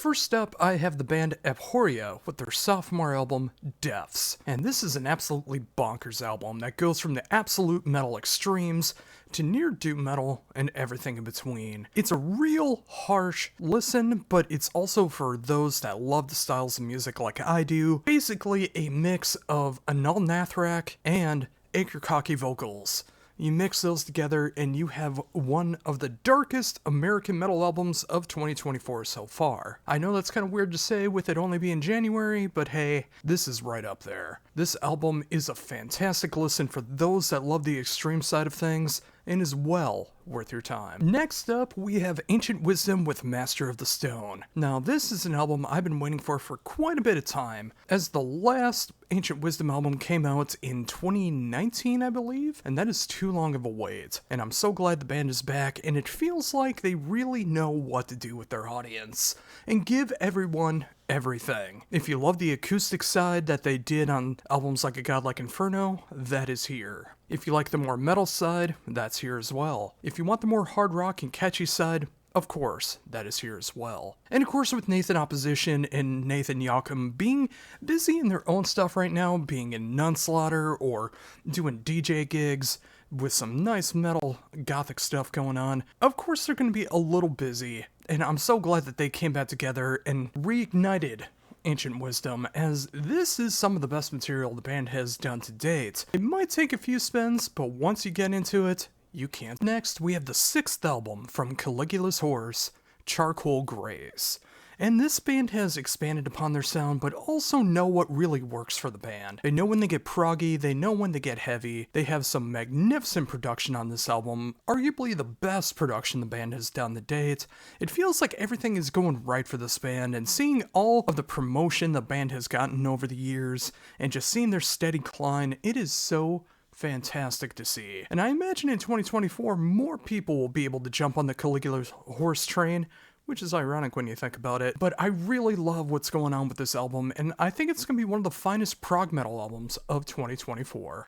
First up, I have the band Abhorria with their sophomore album, Deaths. And this is an absolutely bonkers album that goes from the absolute metal extremes to near doom metal and everything in between. It's a real harsh listen, but it's also for those that love the styles of music like I do. Basically a mix of Anal Nathrak and Acre Cocky vocals. You mix those together and you have one of the darkest American metal albums of 2024 so far. I know that's kind of weird to say with it only being January, but hey, this is right up there. This album is a fantastic listen for those that love the extreme side of things, and is well worth your time. Next up, we have Ancient Wisdom with Master of the Stone. Now, this is an album I've been waiting for quite a bit of time, as the last Ancient Wisdom album came out in 2019, I believe, and that is too long of a wait. And I'm so glad the band is back, and it feels like they really know what to do with their audience, and give everyone everything. If you love the acoustic side that they did on albums like A God Like Inferno, that is here. If you like the more metal side, that's here as well. If you want the more hard rock and catchy side, of course, that is here as well. And of course, with Nathan Opposition and Nathan Yakum being busy in their own stuff right now, being in Nunslaughter or doing DJ gigs with some nice metal gothic stuff going on, of course they're going to be a little busy. And I'm so glad that they came back together and reignited Ancient Wisdom, as this is some of the best material the band has done to date. It might take a few spins, but once you get into it, you can't. Next, we have the 6th album from Caligula's Horse, Charcoal Grays. And this band has expanded upon their sound, but also know what really works for the band. They know when they get proggy, they know when they get heavy. They have some magnificent production on this album, arguably the best production the band has done to date. It feels like everything is going right for this band, and seeing all of the promotion the band has gotten over the years, and just seeing their steady climb, it is so fantastic to see. And I imagine in 2024, more people will be able to jump on the Caligula's Horse train, which is ironic when you think about it, but I really love what's going on with this album, and I think it's going to be one of the finest prog metal albums of 2024.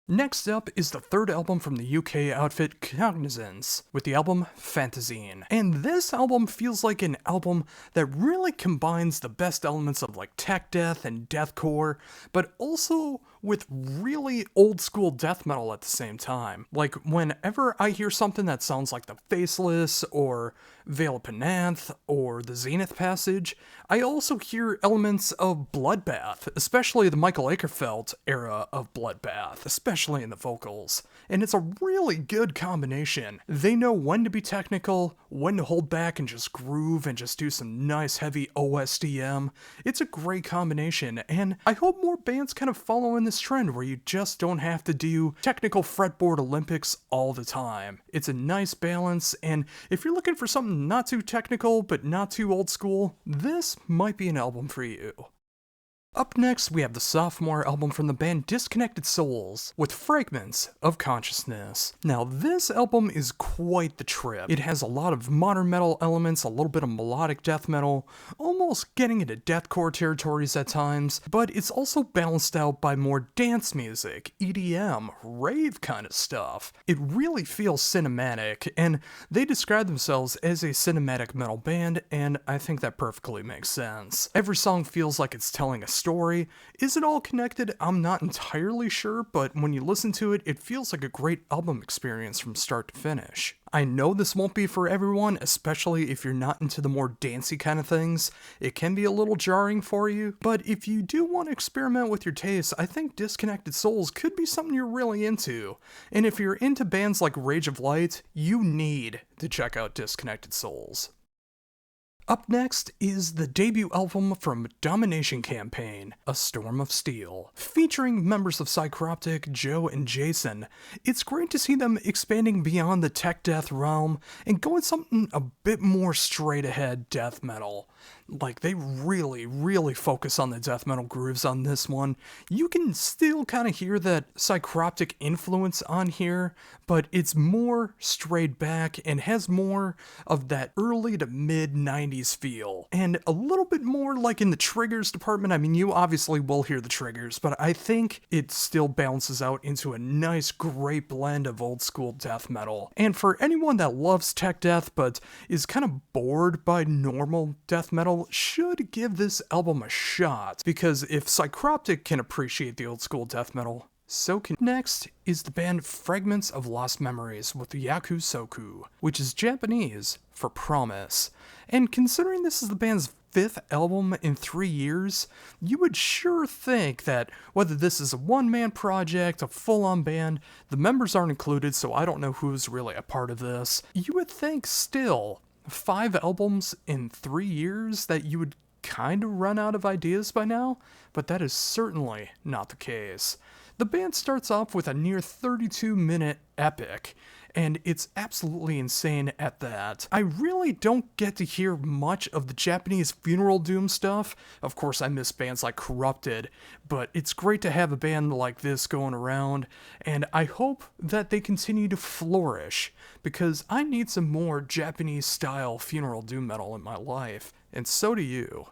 Next up is the 3rd album from the UK outfit Cognizance, with the album Fantazine. And this album feels like an album that really combines the best elements of like tech death and deathcore, but also with really old school death metal at the same time. Like whenever I hear something that sounds like the Faceless or Veil of Penanth or the Zenith Passage, I also hear elements of Bloodbath, especially the Michael Akerfeld era of Bloodbath, especially in the vocals. And it's a really good combination. They know when to be technical, when to hold back and just groove and just do some nice heavy OSDM. It's a great combination, and I hope more bands kind of follow in this trend where you just don't have to do technical fretboard Olympics all the time. It's a nice balance, and if you're looking for something not too technical but not too old school, this might be an album for you. Up next, we have the sophomore album from the band Disconnected Souls, with Fragments of Consciousness. Now, this album is quite the trip. It has a lot of modern metal elements, a little bit of melodic death metal, almost getting into deathcore territories at times, but it's also balanced out by more dance music, EDM, rave kind of stuff. It really feels cinematic, and they describe themselves as a cinematic metal band, and I think that perfectly makes sense. Every song feels like it's telling a story. Is it all connected? I'm not entirely sure, but when you listen to it, it feels like a great album experience from start to finish. I know this won't be for everyone, especially if you're not into the more dancey kind of things. It can be a little jarring for you, but if you do want to experiment with your tastes, I think Disconnected Souls could be something you're really into. And if you're into bands like Rage of Light, you need to check out Disconnected Souls. Up next is the debut album from Domination Campaign, A Storm of Steel, featuring members of Psychroptic, Joe, and Jason. It's great to see them expanding beyond the tech death realm and going something a bit more straight ahead death metal. Like, they really focus on the death metal grooves on this one. You can still kind of hear that Psychroptic influence on here, but it's more straight back and has more of that early to mid 90s 80s feel. And a little bit more like in the triggers department. I mean, you obviously will hear the triggers, but I think it still balances out into a nice, great blend of old school death metal. And for anyone that loves tech death but is kind of bored by normal death metal, should give this album a shot, because if Psychroptic can appreciate the old school death metal, so can. Next is the band Fragments of Lost Memories with Yaku Soku, which is Japanese for promise. And considering this is the band's 5th album in 3 years, you would sure think that whether this is a one-man project, a full-on band, the members aren't included, so I don't know who's really a part of this. You would think still, 5 albums in 3 years, that you would kind of run out of ideas by now, but that is certainly not the case. The band starts off with a near 32-minute epic, and it's absolutely insane at that. I really don't get to hear much of the Japanese funeral doom stuff. Of course, I miss bands like Corrupted, but it's great to have a band like this going around, and I hope that they continue to flourish, because I need some more Japanese-style funeral doom metal in my life, and so do you.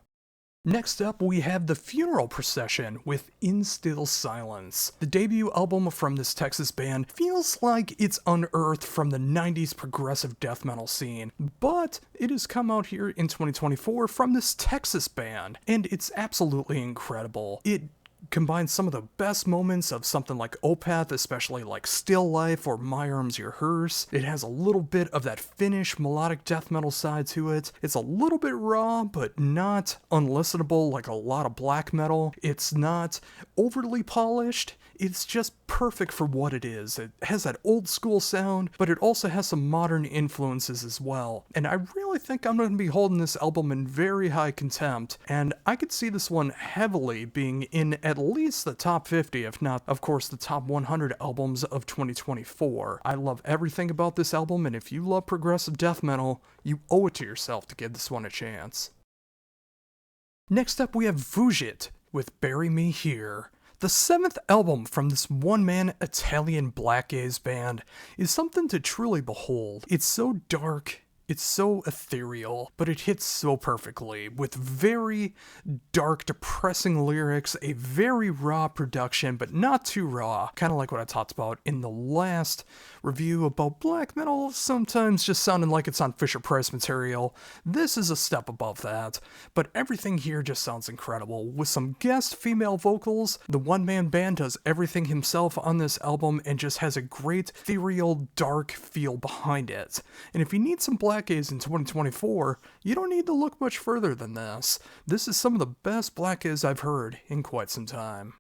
Next up, we have The Funeral Procession with In Still Silence. The debut album from this Texas band feels like it's unearthed from the 90s progressive death metal scene, but it has come out here in 2024 from this Texas band, and it's absolutely incredible. It combines some of the best moments of something like Opeth, especially like Still Life or My Arms Your Hearse. It has a little bit of that Finnish melodic death metal side to it. It's a little bit raw, but not unlistenable like a lot of black metal. It's not overly polished. It's just perfect for what it is. It has that old school sound, but it also has some modern influences as well. And I really think I'm going to be holding this album in very high contempt, and I could see this one heavily being in at least the top 50, if not, of course, the top 100 albums of 2024. I love everything about this album, and if you love progressive death metal, you owe it to yourself to give this one a chance. Next up, we have Fugit with Bury Me Here. The 7th album from this one-man Italian black gaze band is something to truly behold. It's so dark, it's so ethereal, but it hits so perfectly, with very dark, depressing lyrics, a very raw production, but not too raw, kind of like what I talked about in the last review about black metal, sometimes just sounding like it's on Fisher-Price material. This is a step above that, but everything here just sounds incredible. With some guest female vocals, the one-man band does everything himself on this album and just has a great ethereal, dark feel behind it. And if you need some black gaze in 2024, you don't need to look much further than this. This is some of the best black gaze I've heard in quite some time.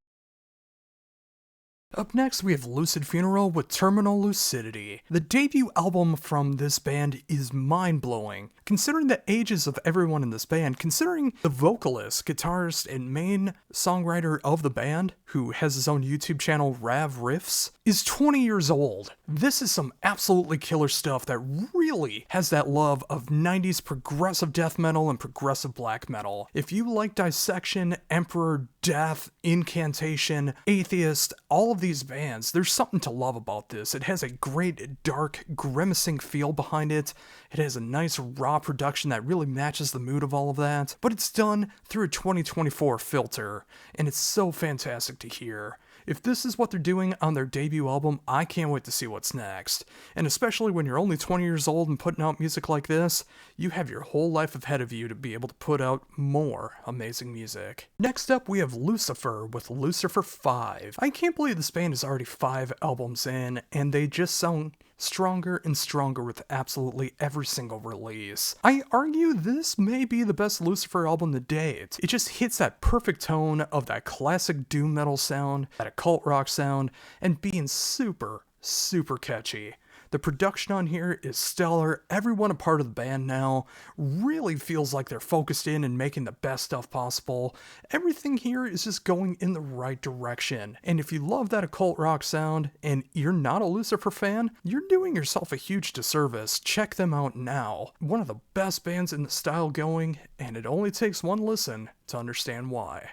Up next, we have Lucid Funeral with Terminal Lucidity. The debut album from this band is mind-blowing. Considering the ages of everyone in this band, considering the vocalist, guitarist, and main songwriter of the band, who has his own YouTube channel, Rav Riffs, is 20 years old. This is some absolutely killer stuff that really has that love of 90s progressive death metal and progressive black metal. If you like Dissection, Emperor, Death, Incantation, Atheist, all of these bands, there's something to love about this. It has a great, dark, grimacing feel behind it. It has a nice raw production that really matches the mood of all of that, but it's done through a 2024 filter, and it's so fantastic to hear. If this is what they're doing on their debut album, I can't wait to see what's next. And especially when you're only 20 years old and putting out music like this, you have your whole life ahead of you to be able to put out more amazing music. Next up, we have Lucifer with Lucifer 5. I can't believe this band is already 5 albums in, and they just sound stronger and stronger with absolutely every single release. I argue this may be the best Lucifer album to date. It just hits that perfect tone of that classic doom metal sound, that occult rock sound, and being super, super catchy. The production on here is stellar. Everyone a part of the band now really feels like they're focused in and making the best stuff possible. Everything here is just going in the right direction. And if you love that occult rock sound and you're not a Lucifer fan, you're doing yourself a huge disservice. Check them out now. One of the best bands in the style going, and it only takes one listen to understand why.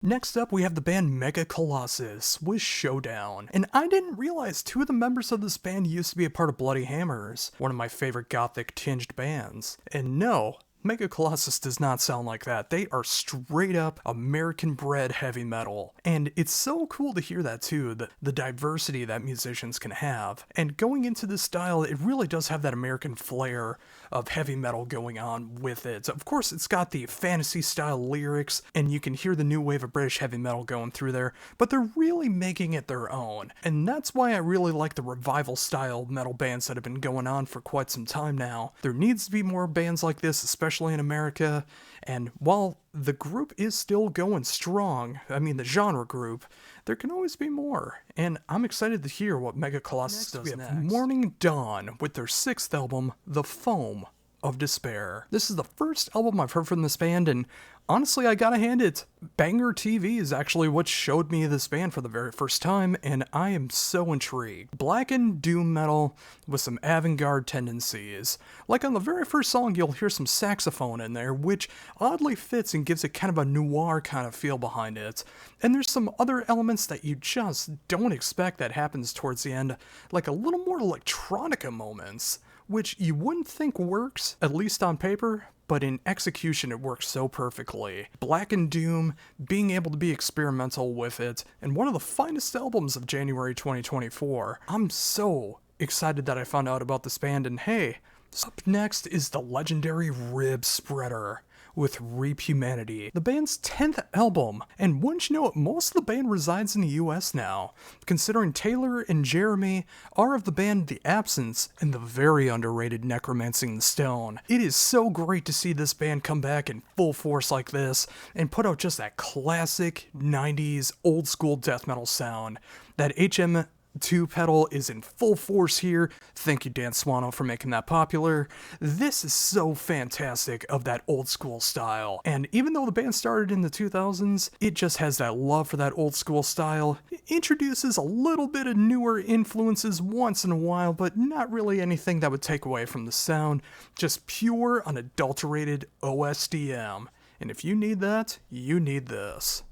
Next up, we have the band Mega Colossus with Showdown. And I didn't realize 2 of the members of this band used to be a part of Bloody Hammers, one of my favorite gothic tinged bands. And no, Mega Colossus does not sound like that. They are straight up American bred heavy metal. And it's so cool to hear that too, the diversity that musicians can have. And going into this style, it really does have that American flair of heavy metal going on with it. Of course, it's got the fantasy style lyrics, and you can hear the new wave of British heavy metal going through there, but they're really making it their own. And that's why I really like the revival style metal bands that have been going on for quite some time now. There needs to be more bands like this, especially in America, and while the group is still going strong, I mean the genre group, there can always be more, and I'm excited to hear what Mega Colossus does next. Morning Dawn with their 6th album, The Foam of Despair. This is the first album I've heard from this band, and honestly, I gotta hand it, Banger TV is actually what showed me this band for the very first time, and I am so intrigued. Blackened doom metal with some avant-garde tendencies. Like on the very first song, you'll hear some saxophone in there, which oddly fits and gives it kind of a noir kind of feel behind it. And there's some other elements that you just don't expect that happens towards the end, like a little more electronica moments, which you wouldn't think works, at least on paper, but in execution it works so perfectly. Black and Doom, being able to be experimental with it, and one of the finest albums of January 2024. I'm so excited that I found out about this band, and hey, up next is the legendary Rib Spreader with Reap Humanity, the band's 10th album, and wouldn't you know it, most of the band resides in the US now, considering Taylor and Jeremy are of the band The Absence and the very underrated Necromancing the Stone. It is so great to see this band come back in full force like this and put out just that classic 90s old school death metal sound. That HM2 pedal is in full force here. Thank you, Dan Swano, for making that popular. This is so fantastic of that old school style. And even though the band started in the 2000s, it just has that love for that old school style. It introduces a little bit of newer influences once in a while, but not really anything that would take away from the sound. Just pure, unadulterated OSDM. And if you need that, you need this.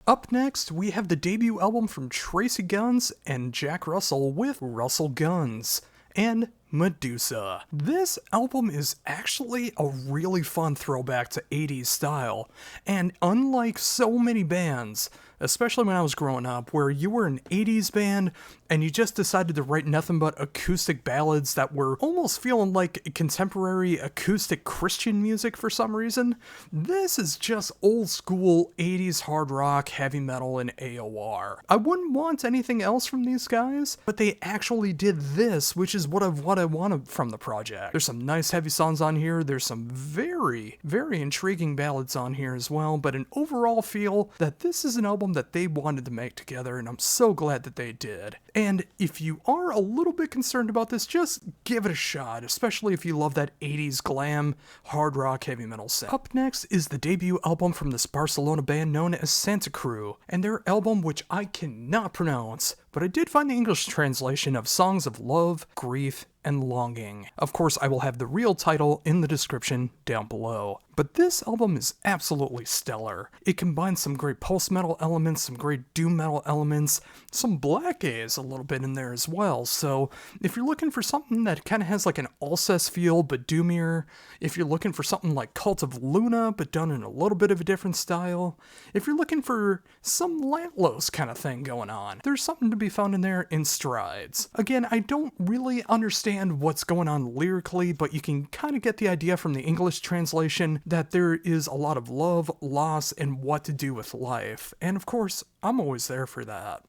Up next, we have the debut album from Tracy Guns and Jack Russell with Russell Guns and Medusa. This album is actually a really fun throwback to 80s style, and unlike so many bands, especially when I was growing up, where you were an 80s band and you just decided to write nothing but acoustic ballads that were almost feeling like contemporary acoustic Christian music for some reason, this is just old school 80s hard rock, heavy metal, and AOR. I wouldn't want anything else from these guys, but they actually did this, which is what I wanted from the project. There's some nice heavy songs on here, there's some very, very intriguing ballads on here as well, but an overall feel that this is an album that they wanted to make together, and I'm so glad that they did. And if you are a little bit concerned about this, just give it a shot, especially if you love that 80s glam, hard rock, heavy metal sound. Up next is the debut album from this Barcelona band known as Santa Cruz, and their album, which I cannot pronounce, but I did find the English translation of Songs of Love, Grief, and Longing. Of course, I will have the real title in the description down below. But this album is absolutely stellar. It combines some great post-metal elements, some great doom metal elements, some black gaze a little bit in there as well. So if you're looking for something that kind of has like an Alcest feel but doomier, if you're looking for something like Cult of Luna but done in a little bit of a different style, if you're looking for some Lantlos kind of thing going on, there's something to be found in there in strides. Again, I don't really understand what's going on lyrically, but you can kind of get the idea from the English translation that there is a lot of love, loss, and what to do with life. And of course, I'm always there for that.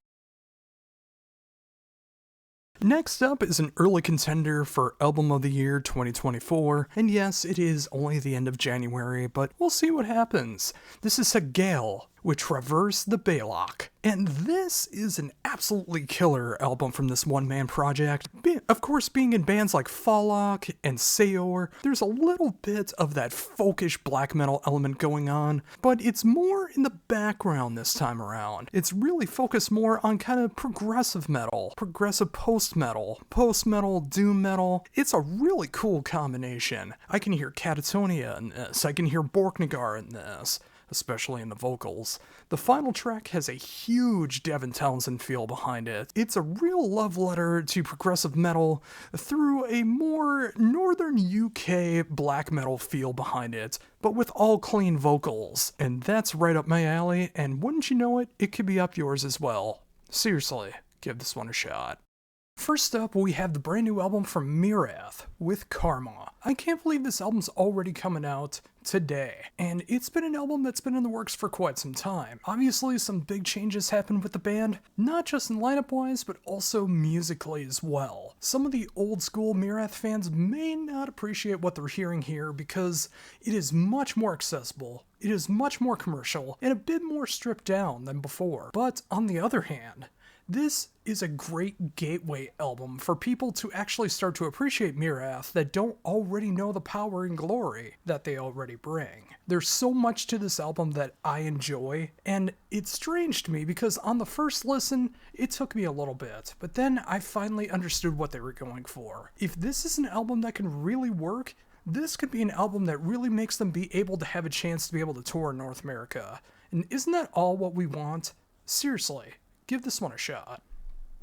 Next up is an early contender for Album of the Year 2024, and yes, it is only the end of January, but we'll see what happens. This is Segale with Traverse the Baylock, and this is an absolutely killer album from this one-man project. Of course, being in bands like Fallock and Seor, there's a little bit of that folkish black metal element going on, but it's more in the background this time around. It's really focused more on kind of progressive metal, progressive post-metal, doom metal. It's a really cool combination. I can hear Catatonia in this, I can hear Borknagar in this. especially in the vocals. The final track has a huge Devin Townsend feel behind it. It's a real love letter to progressive metal through a more northern UK black metal feel behind it, but with all clean vocals. And that's right up my alley, and wouldn't you know it, it could be up yours as well. Seriously, give this one a shot. First up, we have the brand new album from Mirath with Karma. I can't believe this album's already coming out today, and it's been an album that's been in the works for quite some time. Obviously, some big changes happened with the band, not just in lineup-wise, but also musically as well. Some of the old-school Mirath fans may not appreciate what they're hearing here because it is much more accessible, it is much more commercial, and a bit more stripped down than before. But on the other hand, this is a great gateway album for people to actually start to appreciate Mirath that don't already know the power and glory that they already bring. There's so much to this album that I enjoy, and it's strange to me because on the first listen, it took me a little bit, but then I finally understood what they were going for. If this is an album that can really work, this could be an album that really makes them be able to have a chance to be able to tour in North America. And isn't that all what we want? Seriously. Give this one a shot.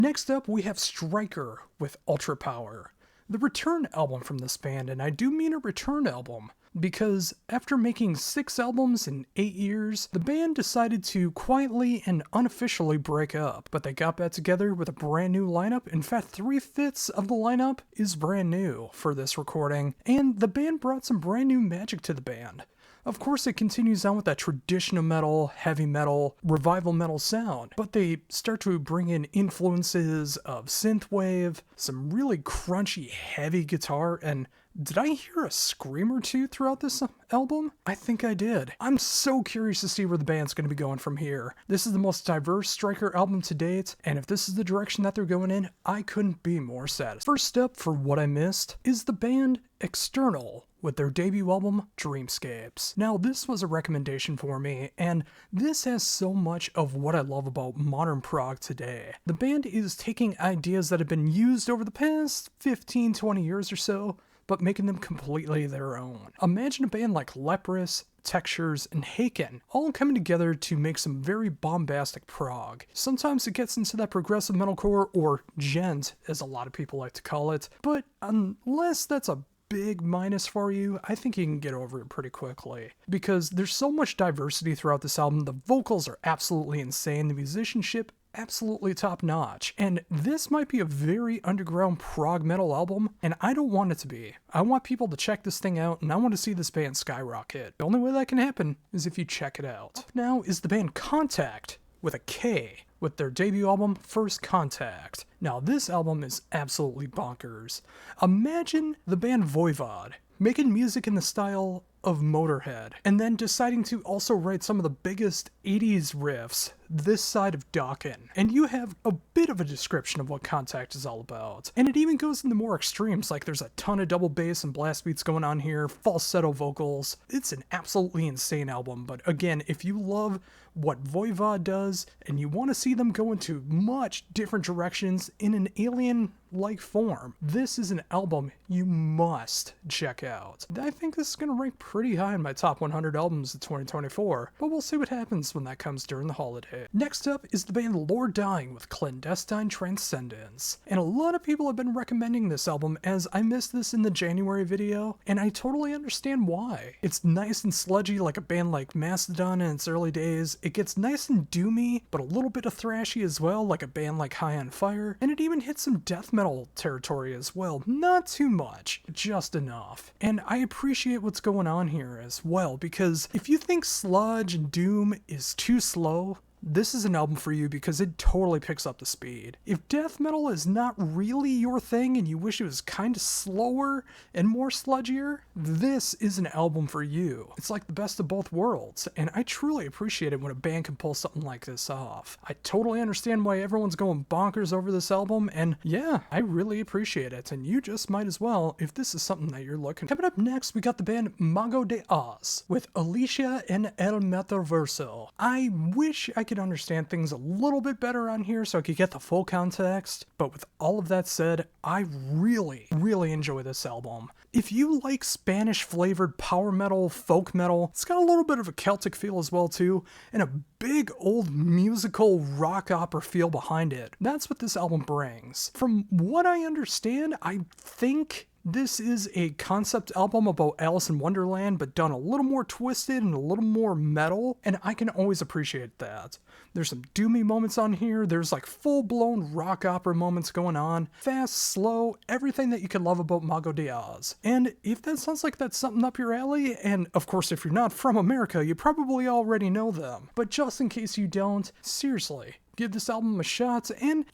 Next up, we have Striker with Ultra Power, the return album from this band, and I do mean a return album, because after making 6 albums in 8 years, the band decided to quietly and unofficially break up, but they got back together with a brand new lineup. In fact, 3/5 of the lineup is brand new for this recording, and the band brought some brand new magic to the band. Of course, it continues on with that traditional metal, heavy metal, revival metal sound, but they start to bring in influences of synthwave, some really crunchy, heavy guitar, and did I hear a scream or two throughout this album? I think I did. I'm so curious to see where the band's going to be going from here. This is the most diverse Striker album to date, and if this is the direction that they're going in, I couldn't be more satisfied. First up for what I missed is the band External with their debut album, Dreamscapes. Now, this was a recommendation for me, and this has so much of what I love about modern prog today. The band is taking ideas that have been used over the past 15-20 years or so, but making them completely their own. Imagine a band like Leprous, Textures, and Haken all coming together to make some very bombastic prog. Sometimes it gets into that progressive metalcore, or gent, as a lot of people like to call it, but unless that's a big minus for you, I think you can get over it pretty quickly. Because there's so much diversity throughout this album, the vocals are absolutely insane, the musicianship absolutely top notch, and this might be a very underground prog metal album, and I don't want it to be. I want people to check this thing out, and I want to see this band skyrocket. The only way that can happen is if you check it out. Up now is the band Contact, with a K, with their debut album, First Contact. Now, this album is absolutely bonkers. Imagine the band Voivod making music in the style of Motorhead, and then deciding to also write some of the biggest 80s riffs this side of Dokken. And you have a bit of a description of what Contact is all about. And it even goes into more extremes, like there's a ton of double bass and blast beats going on here, falsetto vocals. It's an absolutely insane album, but again, if you love what Voivod does, and you want to see them go into much different directions in an alien-like form, this is an album you must check out. I think this is going to rank pretty high in my top 100 albums of 2024, but we'll see what happens when that comes during the holiday. Next up is the band Lord Dying with Clandestine Transcendence, and a lot of people have been recommending this album, as I missed this in the January video, and I totally understand why. It's nice and sludgy like a band like Mastodon in its early days. It gets nice and doomy, but a little bit of thrashy as well, like a band like High on Fire, and it even hits some death metal territory as well. Not too much, just enough. And I appreciate what's going on here as well, because if you think sludge and doom is too slow, this is an album for you because it totally picks up the speed. If death metal is not really your thing and you wish it was kind of slower and more sludgier, this is an album for you. It's like the best of both worlds, and I truly appreciate it when a band can pull something like this off. I totally understand why everyone's going bonkers over this album, and yeah, I really appreciate it, and you just might as well if this is something that you're looking for. Coming up next, we got the band Mago de Oz with Alicia and El Metaverso. I wish I could could understand things a little bit better on here so I could get the full context. But with all of that said, I really, really enjoy this album. If you like Spanish flavored power metal, folk metal, it's got a little bit of a Celtic feel as well too, and a big old musical rock opera feel behind it. That's what this album brings. From what I understand, I think this is a concept album about Alice in Wonderland, but done a little more twisted and a little more metal, and I can always appreciate that. There's some doomy moments on here, there's like full-blown rock opera moments going on, fast, slow, everything that you could love about Mago de Oz. And if that sounds like that's something up your alley, and of course if you're not from America, you probably already know them, but just in case you don't, seriously, give this album a shot and,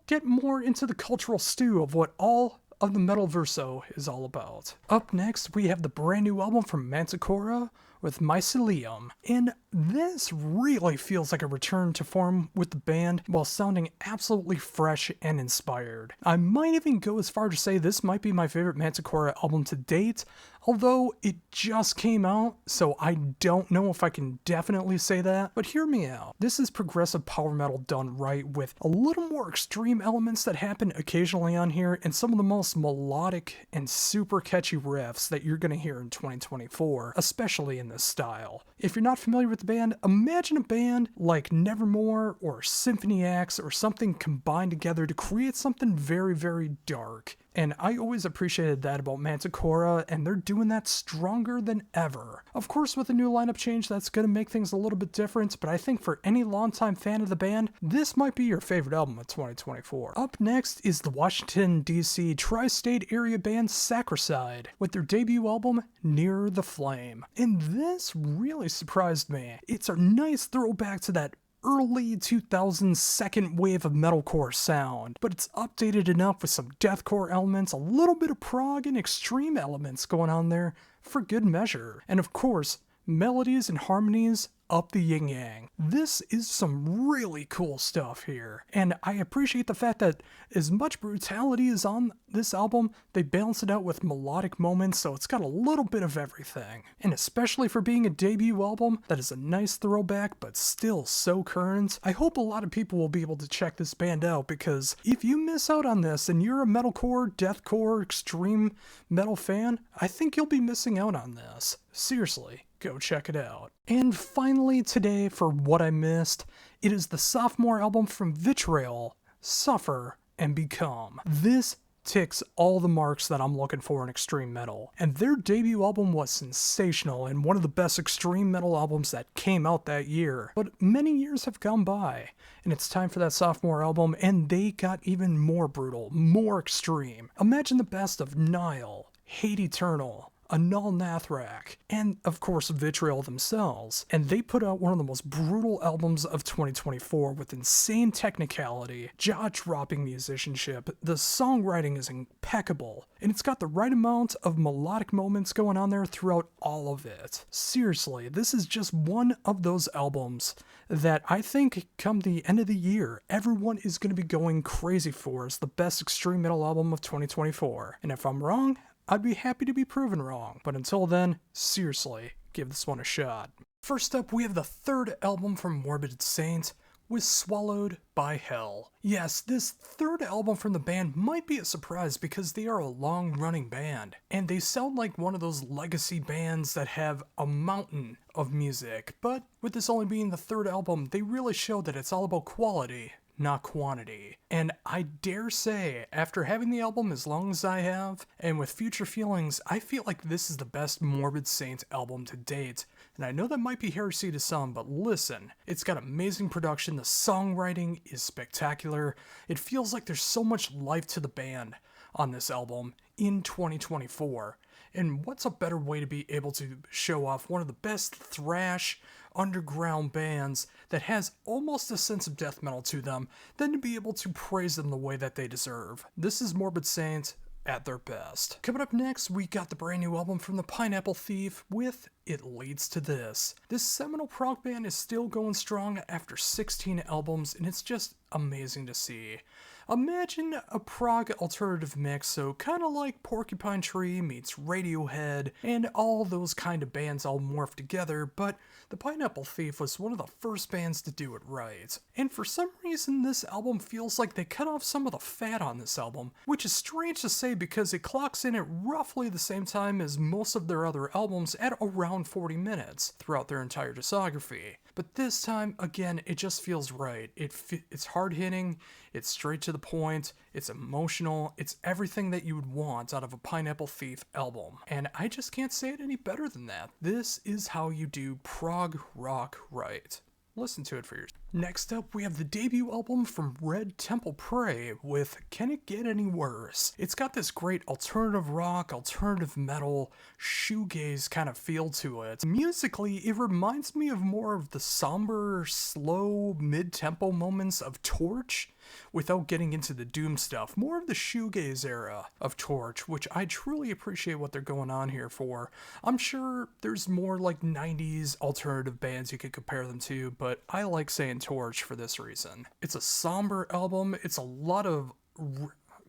get more into the cultural stew of what all of the metal verso is all about. Up next, we have the brand new album from Manticora with Mycelium, and this really feels like a return to form with the band while sounding absolutely fresh and inspired. I might even go as far to say this might be my favorite Manticora album to date, although it just came out, so I don't know if I can definitely say that, but hear me out. This is progressive power metal done right with a little more extreme elements that happen occasionally on here and some of the most melodic and super catchy riffs that you're going to hear in 2024, especially in this style. If you're not familiar with the band, imagine a band like Nevermore or Symphony X or something combined together to create something very, very dark. And I always appreciated that about Manticora, and they're doing that stronger than ever. Of course, with a new lineup change, that's going to make things a little bit different, but I think for any longtime fan of the band, this might be your favorite album of 2024. Up next is the Washington, D.C. tri-state area band Sacricide, with their debut album, Near the Flame. And this really surprised me. It's a nice throwback to that early 2000s second wave of metalcore sound, but it's updated enough with some deathcore elements, a little bit of prog and extreme elements going on there for good measure. And of course, melodies and harmonies up the yin-yang. This is some really cool stuff here, and I appreciate the fact that as much brutality is on this album, they balance it out with melodic moments, so it's got a little bit of everything. And especially for being a debut album, that is a nice throwback, but still so current. I hope a lot of people will be able to check this band out, because if you miss out on this and you're a metalcore, deathcore, extreme metal fan, I think you'll be missing out on this. Seriously. Go check it out. And finally today, for what I missed, it is the sophomore album from Vitriol, Suffer and Become. This ticks all the marks that I'm looking for in extreme metal, and their debut album was sensational and one of the best extreme metal albums that came out that year. But many years have gone by, and it's time for that sophomore album, and they got even more brutal, more extreme. Imagine the best of Nile, Hate Eternal, Anal Nathrak, and of course Vitriol themselves, and they put out one of the most brutal albums of 2024 with insane technicality, jaw-dropping musicianship, the songwriting is impeccable, and it's got the right amount of melodic moments going on there throughout all of it. Seriously, this is just one of those albums that I think come the end of the year, everyone is going to be going crazy for as the best extreme metal album of 2024, and if I'm wrong, I'd be happy to be proven wrong, but until then, seriously, give this one a shot. First up, we have the third album from Morbid Saint, with Swallowed by Hell. Yes, this third album from the band might be a surprise because they are a long-running band, and they sound like one of those legacy bands that have a mountain of music, but with this only being the third album, they really show that it's all about quality, not quantity. And I dare say, after having the album as long as I have, and with future feelings, I feel like this is the best Morbid Saint album to date. And I know that might be heresy to some, but listen, it's got amazing production, the songwriting is spectacular, it feels like there's so much life to the band on this album in 2024. And what's a better way to be able to show off one of the best thrash underground bands that has almost a sense of death metal to them than to be able to praise them the way that they deserve. This is Morbid Saint at their best. Coming up next, we got the brand new album from the Pineapple Thief with It Leads to This. This seminal prog band is still going strong after 16 albums, and it's just amazing to see. Imagine a prog alternative mix, so kind of like Porcupine Tree meets Radiohead, and all those kind of bands all morphed together, but the Pineapple Thief was one of the first bands to do it right. And for some reason, this album feels like they cut off some of the fat on this album, which is strange to say because it clocks in at roughly the same time as most of their other albums at around 40 minutes throughout their entire discography. But this time, again, it just feels right. It's hard-hitting, it's straight to the point, it's emotional, it's everything that you would want out of a Pineapple Thief album. And I just can't say it any better than that. This is how you do prog rock right. Listen to it for yourself. Next up, we have the debut album from Red Temple Prey with Can It Get Any Worse? It's got this great alternative rock, alternative metal, shoegaze kind of feel to it. Musically, it reminds me of more of the somber, slow, mid-tempo moments of Torch, without getting into the doom stuff. More of the shoegaze era of Torch, which I truly appreciate what they're going on here for. I'm sure there's more like 90s alternative bands you could compare them to, but I like saying Torch for this reason. It's a somber album, it's a lot of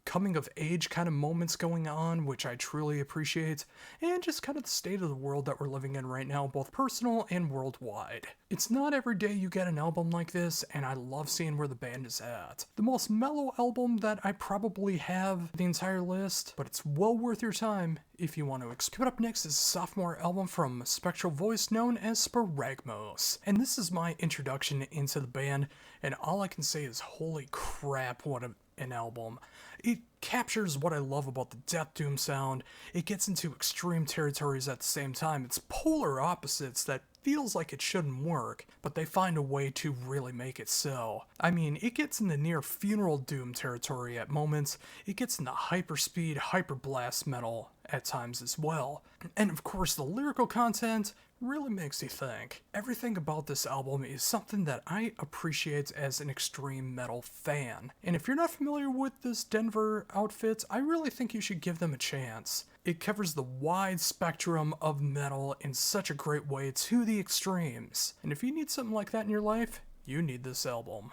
coming of age kind of moments going on, which I truly appreciate, and just kind of the state of the world that we're living in right now, both personal and worldwide. It's not every day you get an album like this, and I love seeing where the band is at. The most mellow album that I probably have the entire list, but it's well worth your time if you want to explore. Coming up next is a sophomore album from Spectral Voice known as Sporagmos, and this is my introduction into the band, and all I can say is holy crap, what an album. It captures what I love about the death doom sound. It gets into extreme territories at the same time. It's polar opposites that feels like it shouldn't work, but they find a way to really make it so. I mean, it gets into near funeral doom territory at moments. It gets into hyperspeed, hyperblast metal at times as well. And of course, the lyrical content really makes you think. Everything about this album is something that I appreciate as an extreme metal fan. And if you're not familiar with this Denver outfit, I really think you should give them a chance. It covers the wide spectrum of metal in such a great way to the extremes. And if you need something like that in your life, you need this album.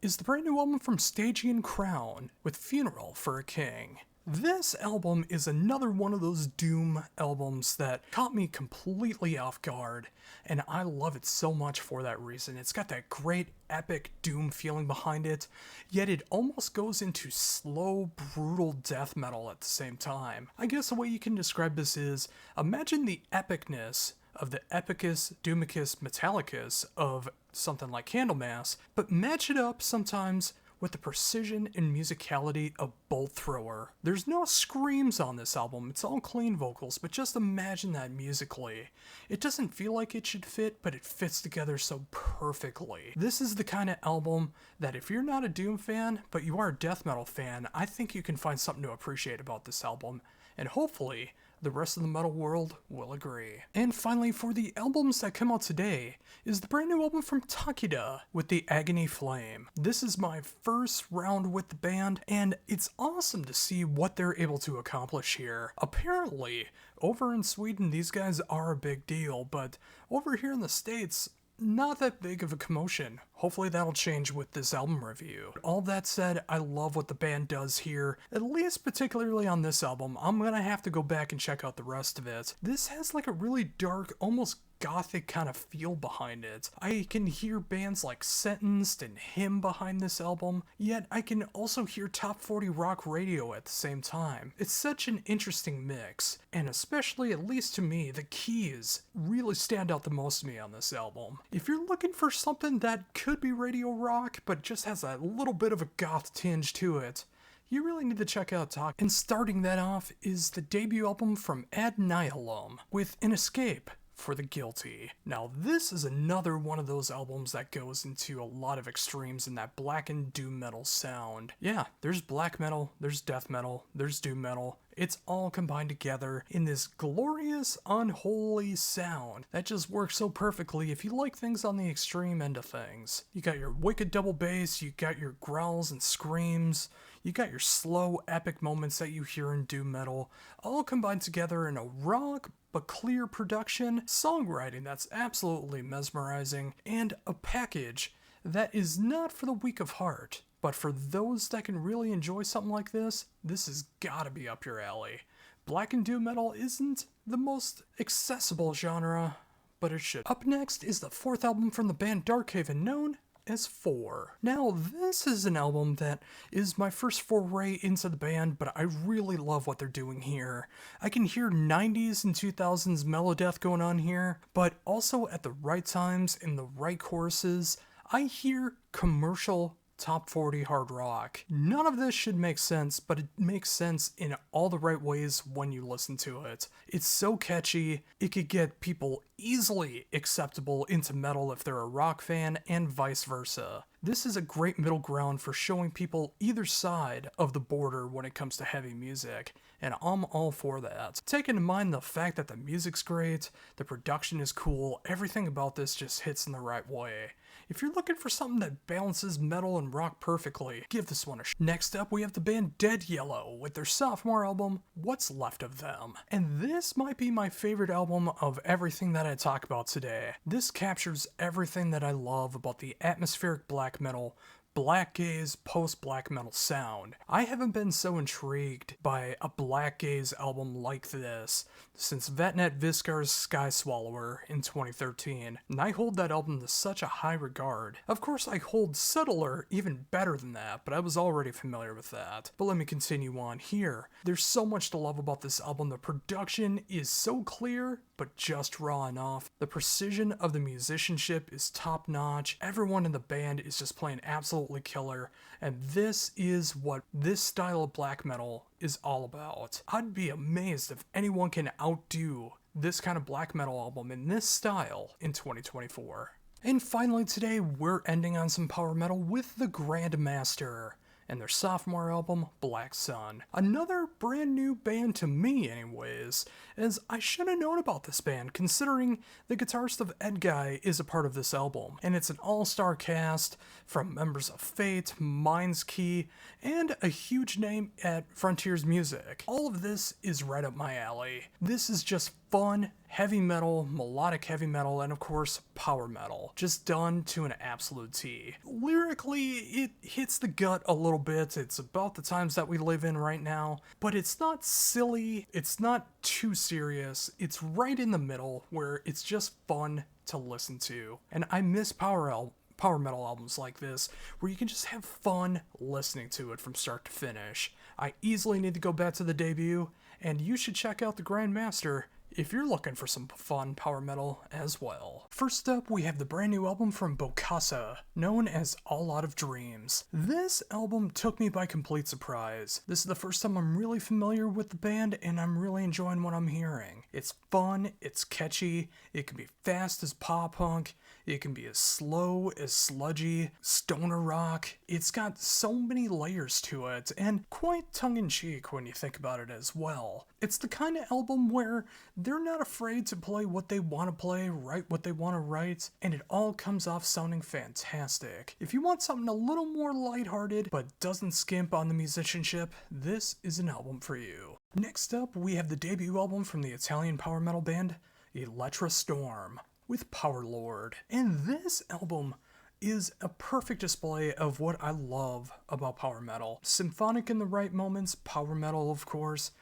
Is the brand new album from Stygian Crown with Funeral for a King. This album is another one of those doom albums that caught me completely off guard, and I love it so much for that reason. It's got that great epic doom feeling behind it, yet it almost goes into slow, brutal death metal at the same time. I guess the way you can describe this is, imagine the epicness of the Epicus, Doomicus, Metallicus of something like Candlemass, but match it up sometimes with the precision and musicality of Bolt Thrower. There's no screams on this album, it's all clean vocals, but just imagine that musically. It doesn't feel like it should fit, but it fits together so perfectly. This is the kind of album that if you're not a Doom fan, but you are a death metal fan, I think you can find something to appreciate about this album, and hopefully, the rest of the metal world will agree. And finally, for the albums that come out today, is the brand new album from Takeda with the Agony Flame. This is my first round with the band, and it's awesome to see what they're able to accomplish here. Apparently, over in Sweden, these guys are a big deal, but over here in the States, not that big of a commotion. Hopefully that'll change with this album review. All that said, I love what the band does here, at least particularly on this album. I'm gonna have to go back and check out the rest of it. This has like a really dark, almost gothic kind of feel behind it. I can hear bands like Sentenced and Him behind this album, yet I can also hear top 40 rock radio at the same time. It's such an interesting mix, and especially, at least to me, the keys really stand out the most to me on this album. If you're looking for something that could be radio rock, but just has a little bit of a goth tinge to it, you really need to check out Talk. And starting that off is the debut album from Ad Nihilum with An Escape for the Guilty. Now this is another one of those albums that goes into a lot of extremes in that blackened doom metal sound. Yeah, there's black metal, there's death metal, there's doom metal. It's all combined together in this glorious, unholy sound that just works so perfectly if you like things on the extreme end of things. You got your wicked double bass, you got your growls and screams, you got your slow, epic moments that you hear in doom metal, all combined together in a rock but clear production, songwriting that's absolutely mesmerizing, and a package that is not for the weak of heart. But for those that can really enjoy something like this has gotta be up your alley. Black and doom metal isn't the most accessible genre, but it should. Up next is the fourth album from the band Darkhaven, known as 4. Now, this is an album that is my first foray into the band, but I really love what they're doing here. I can hear 90s and 2000s melodeath going on here, but also at the right times, in the right choruses, I hear commercial top 40 hard rock. None of this should make sense, but it makes sense in all the right ways when you listen to it. It's so catchy, it could get people easily acceptable into metal if they're a rock fan, and vice versa. This is a great middle ground for showing people either side of the border when it comes to heavy music, and I'm all for that. Taking in mind the fact that the music's great, the production is cool, everything about this just hits in the right way. If you're looking for something that balances metal and rock perfectly, give this one a shot. Next up, we have the band Dead Yellow with their sophomore album, What's Left of Them. And this might be my favorite album of everything that I talk about today. This captures everything that I love about the atmospheric black metal, black gaze, post-black metal sound. I haven't been so intrigued by a black gaze album like this since Vetnet Viscar's Sky Swallower in 2013, and I hold that album to such a high regard. Of course, I hold Settler even better than that, but I was already familiar with that. But let me continue on here. There's so much to love about this album. The production is so clear, but just raw enough. The precision of the musicianship is top notch. Everyone in the band is just playing absolutely killer, and this is what this style of black metal is all about. I'd be amazed if anyone can outdo this kind of black metal album in this style in 2024. And finally today, we're ending on some power metal with the Grandmaster and their sophomore album, Black Sun. Another brand new band to me anyways, as I should have known about this band considering the guitarist of Edguy is a part of this album, and it's an all-star cast from members of Fate, Mind's Key, and a huge name at Frontiers Music. All of this is right up my alley. This is just fun, heavy metal, melodic heavy metal, and of course, power metal. Just done to an absolute T. Lyrically, it hits the gut a little bit. It's about the times that we live in right now, but it's not silly. It's not too serious. It's right in the middle where it's just fun to listen to. And I miss power metal albums like this, where you can just have fun listening to it from start to finish. I easily need to go back to the debut, and you should check out the Grandmaster if you're looking for some fun power metal as well. First up, we have the brand new album from Bokassa, known as All Out of Dreams. This album took me by complete surprise. This is the first time I'm really familiar with the band, and I'm really enjoying what I'm hearing. It's fun, it's catchy, it can be fast as pop punk, it can be as slow as sludgy, stoner rock. It's got so many layers to it, and quite tongue-in-cheek when you think about it as well. It's the kind of album where they're not afraid to play what they want to play, write what they want to write, and it all comes off sounding fantastic. If you want something a little more lighthearted, but doesn't skimp on the musicianship, this is an album for you. Next up, we have the debut album from the Italian power metal band, Elettra Storm, with Power Lord. And this album is a perfect display of what I love about power metal. Symphonic in the right moments, power metal of course,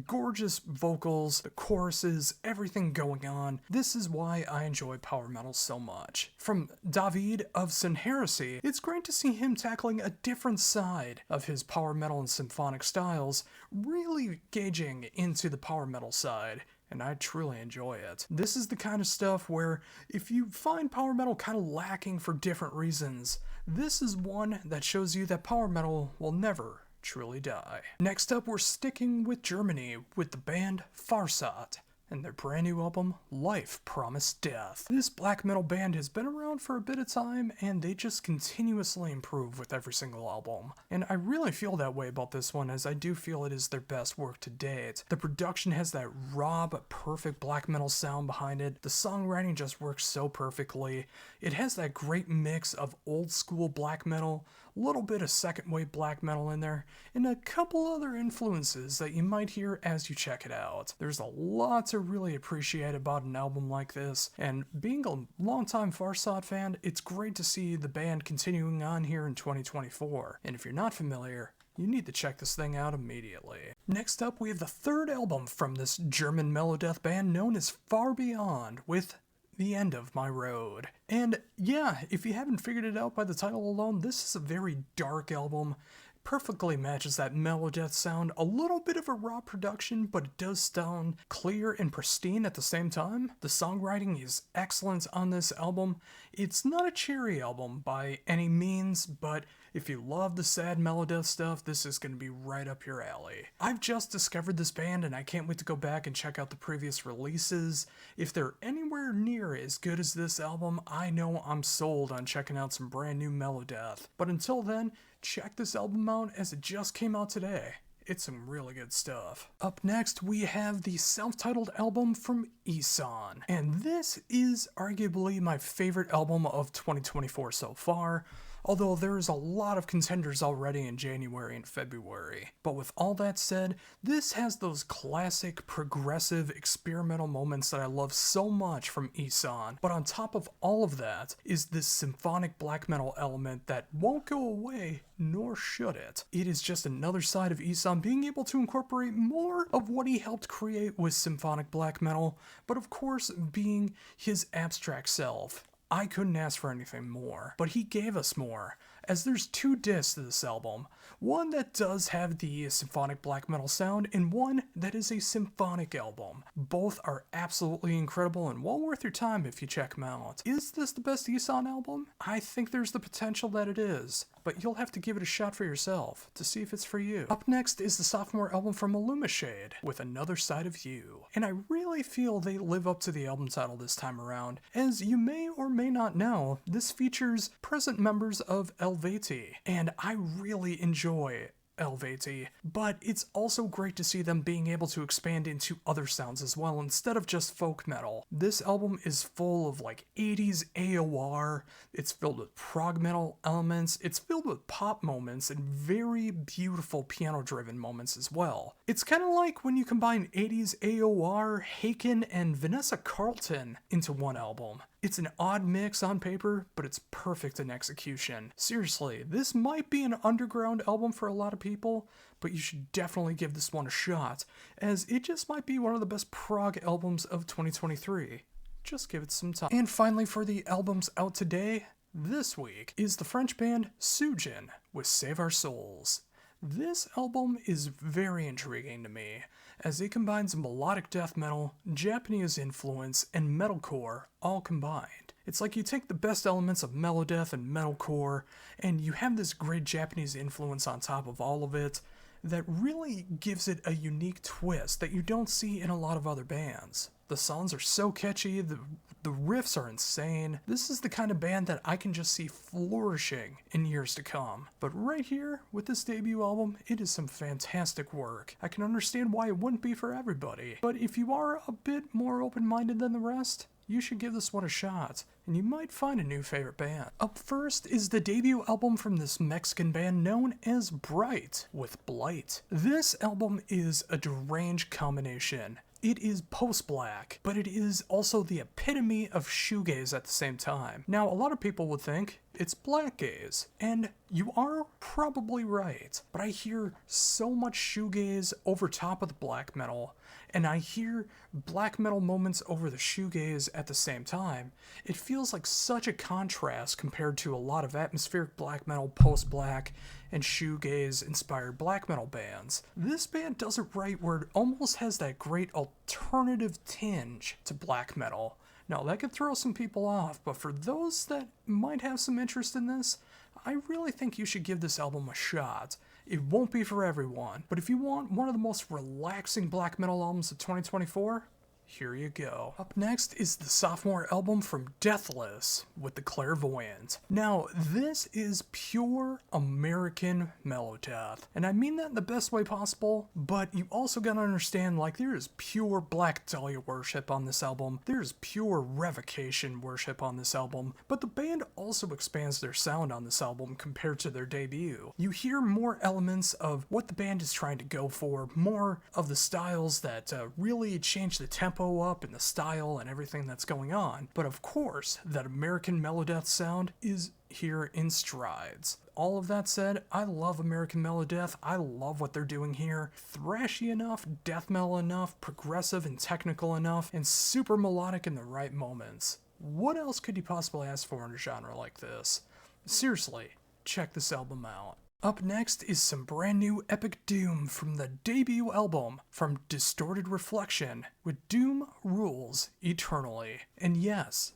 gorgeous vocals, the choruses, everything going on. This is why I enjoy power metal so much. From David of Sin Heresy, it's great to see him tackling a different side of his power metal and symphonic styles, really gauging into the power metal side, and I truly enjoy it. This is the kind of stuff where if you find power metal kind of lacking for different reasons, this is one that shows you that power metal will never truly die. Next up, we're sticking with Germany with the band Farsot and their brand new album, Life Promised Death. This black metal band has been around for a bit of time, and they just continuously improve with every single album. And I really feel that way about this one, as I do feel it is their best work to date. The production has that raw but perfect black metal sound behind it. The songwriting just works so perfectly. It has that great mix of old school black metal, a little bit of second wave black metal in there, and a couple other influences that you might hear as you check it out. There's a lot to also really appreciate about an album like this, and being a longtime Farsad fan, it's great to see the band continuing on here in 2024. And if you're not familiar, you need to check this thing out immediately. Next up, we have the third album from this German melodeath band known as Far Beyond, with The End of My Road. And yeah, if you haven't figured it out by the title alone, this is a very dark album. Perfectly matches that melodeath sound, a little bit of a raw production, but it does sound clear and pristine at the same time. The songwriting is excellent on this album. It's not a cheery album by any means, but if you love the sad melodeath stuff, this is going to be right up your alley. I've just discovered this band and I can't wait to go back and check out the previous releases. If they're anywhere near as good as this album, I know I'm sold on checking out some brand new melodeath. But until then, check this album out as it just came out today. It's some really good stuff. Up next, we have the self-titled album from Ihsahn. And this is arguably my favorite album of 2024 so far, although there's a lot of contenders already in January and February. But with all that said, this has those classic, progressive, experimental moments that I love so much from Ihsahn. But on top of all of that is this symphonic black metal element that won't go away, nor should it. It is just another side of Ihsahn being able to incorporate more of what he helped create with symphonic black metal, but of course being his abstract self. I couldn't ask for anything more, but he gave us more, as there's two discs to this album. One that does have the symphonic black metal sound, and one that is a symphonic album. Both are absolutely incredible and well worth your time if you check them out. Is this the best Ihsahn album? I think there's the potential that it is, but you'll have to give it a shot for yourself to see if it's for you. Up next is the sophomore album from Illumashade, with Another Side of You. And I really feel they live up to the album title this time around. As you may or may not know, this features present members of Helveti, and I really enjoy Helveti, but it's also great to see them being able to expand into other sounds as well instead of just folk metal. This album is full of like 80s AOR, it's filled with prog metal elements, it's filled with pop moments and very beautiful piano driven moments as well. It's kind of like when you combine 80s AOR, Haken, and Vanessa Carlton into one album. It's an odd mix on paper, but it's perfect in execution. Seriously, this might be an underground album for a lot of people, but you should definitely give this one a shot, as it just might be one of the best prog albums of 2023. Just give it some time. And finally, for the albums out today, this week, is the French band Sujin with Save Our Souls. This album is very intriguing to me, as it combines melodic death metal, Japanese influence, and metalcore all combined. It's like you take the best elements of melodeath and metalcore, and you have this great Japanese influence on top of all of it that really gives it a unique twist that you don't see in a lot of other bands. The songs are so catchy, the riffs are insane. This is the kind of band that I can just see flourishing in years to come. But right here, with this debut album, it is some fantastic work. I can understand why it wouldn't be for everybody, but if you are a bit more open-minded than the rest, you should give this one a shot, and you might find a new favorite band. Up first is the debut album from this Mexican band known as Bright, with Blight. This album is a deranged combination. It is post-black, but it is also the epitome of shoegaze at the same time. Now, a lot of people would think it's black gaze, and you are probably right, but I hear so much shoegaze over top of the black metal, and I hear black metal moments over the shoegaze at the same time. It feels like such a contrast compared to a lot of atmospheric black metal, post-black, and shoegaze-inspired black metal bands. This band does it right where it almost has that great alternative tinge to black metal. Now, that could throw some people off, but for those that might have some interest in this, I really think you should give this album a shot. It won't be for everyone, but if you want one of the most relaxing black metal albums of 2024, here you go. Up next is the sophomore album from Deathless with The Clairvoyant. Now, this is pure American melodeath, and I mean that in the best way possible, but you also gotta understand, like, there is pure Black Dahlia worship on this album, there's pure Revocation worship on this album, but the band also expands their sound on this album compared to their debut. You hear more elements of what the band is trying to go for, more of the styles that really change the tempo tempo up and the style and everything that's going on. But of course, that American Melodeath sound is here in strides. All of that said, I love American Melodeath. I love what they're doing here. Thrashy enough, death metal enough, progressive and technical enough, and super melodic in the right moments. What else could you possibly ask for in a genre like this? Seriously, check this album out. Up next is some brand new epic doom from the debut album from Distorted Reflection with Doom Rules Eternally. And yes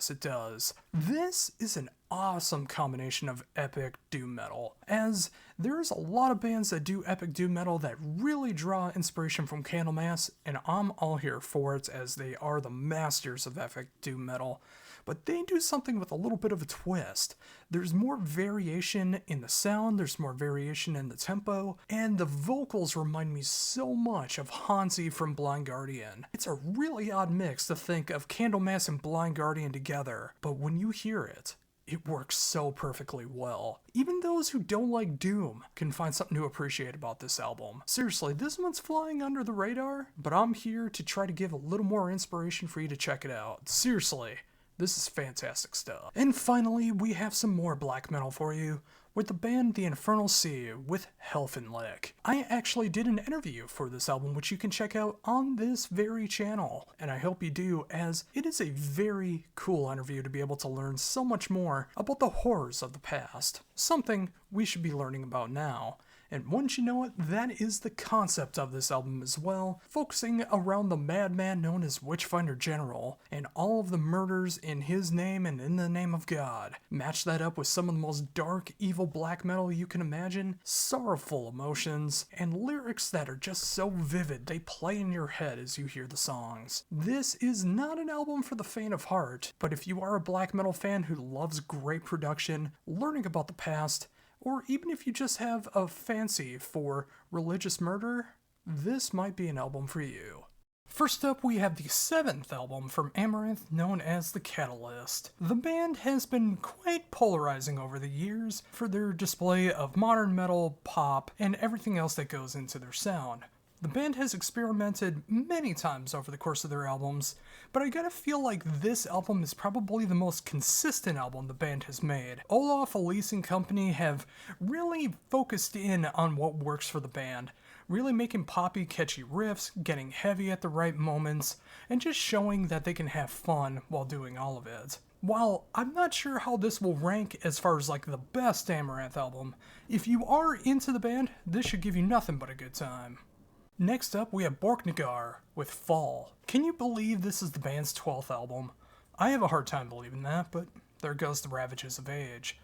it does. This is an awesome combination of epic doom metal, as there's a lot of bands that do epic doom metal that really draw inspiration from Candlemass, and I'm all here for it as they are the masters of epic doom metal. But they do something with a little bit of a twist. There's more variation in the sound, there's more variation in the tempo, and the vocals remind me so much of Hansi from Blind Guardian. It's a really odd mix to think of Candlemass and Blind Guardian together, but when you hear it, it works so perfectly well. Even those who don't like doom can find something to appreciate about this album. Seriously, this one's flying under the radar, but I'm here to try to give a little more inspiration for you to check it out. Seriously. This is fantastic stuff. And finally, we have some more black metal for you with the band The Infernal Sea with Helfenlick. I actually did an interview for this album, which you can check out on this very channel, and I hope you do, as it is a very cool interview to be able to learn so much more about the horrors of the past, something we should be learning about now. And wouldn't you know it, that is the concept of this album as well, focusing around the madman known as Witchfinder General, and all of the murders in his name and in the name of God. Match that up with some of the most dark, evil black metal you can imagine, sorrowful emotions, and lyrics that are just so vivid they play in your head as you hear the songs. This is not an album for the faint of heart, but if you are a black metal fan who loves great production, learning about the past, or even if you just have a fancy for religious murder, this might be an album for you. First up, we have the 7th album from Amaranth, known as The Catalyst. The band has been quite polarizing over the years for their display of modern metal, pop, and everything else that goes into their sound. The band has experimented many times over the course of their albums, but I gotta feel like this album is probably the most consistent album the band has made. Olaf, Elise, and company have really focused in on what works for the band, really making poppy, catchy riffs, getting heavy at the right moments, and just showing that they can have fun while doing all of it. While I'm not sure how this will rank as far as like the best Amaranth album, if you are into the band, this should give you nothing but a good time. Next up, we have Borknagar with Fall. Can you believe this is the band's 12th album? I have a hard time believing that, but there goes the ravages of age.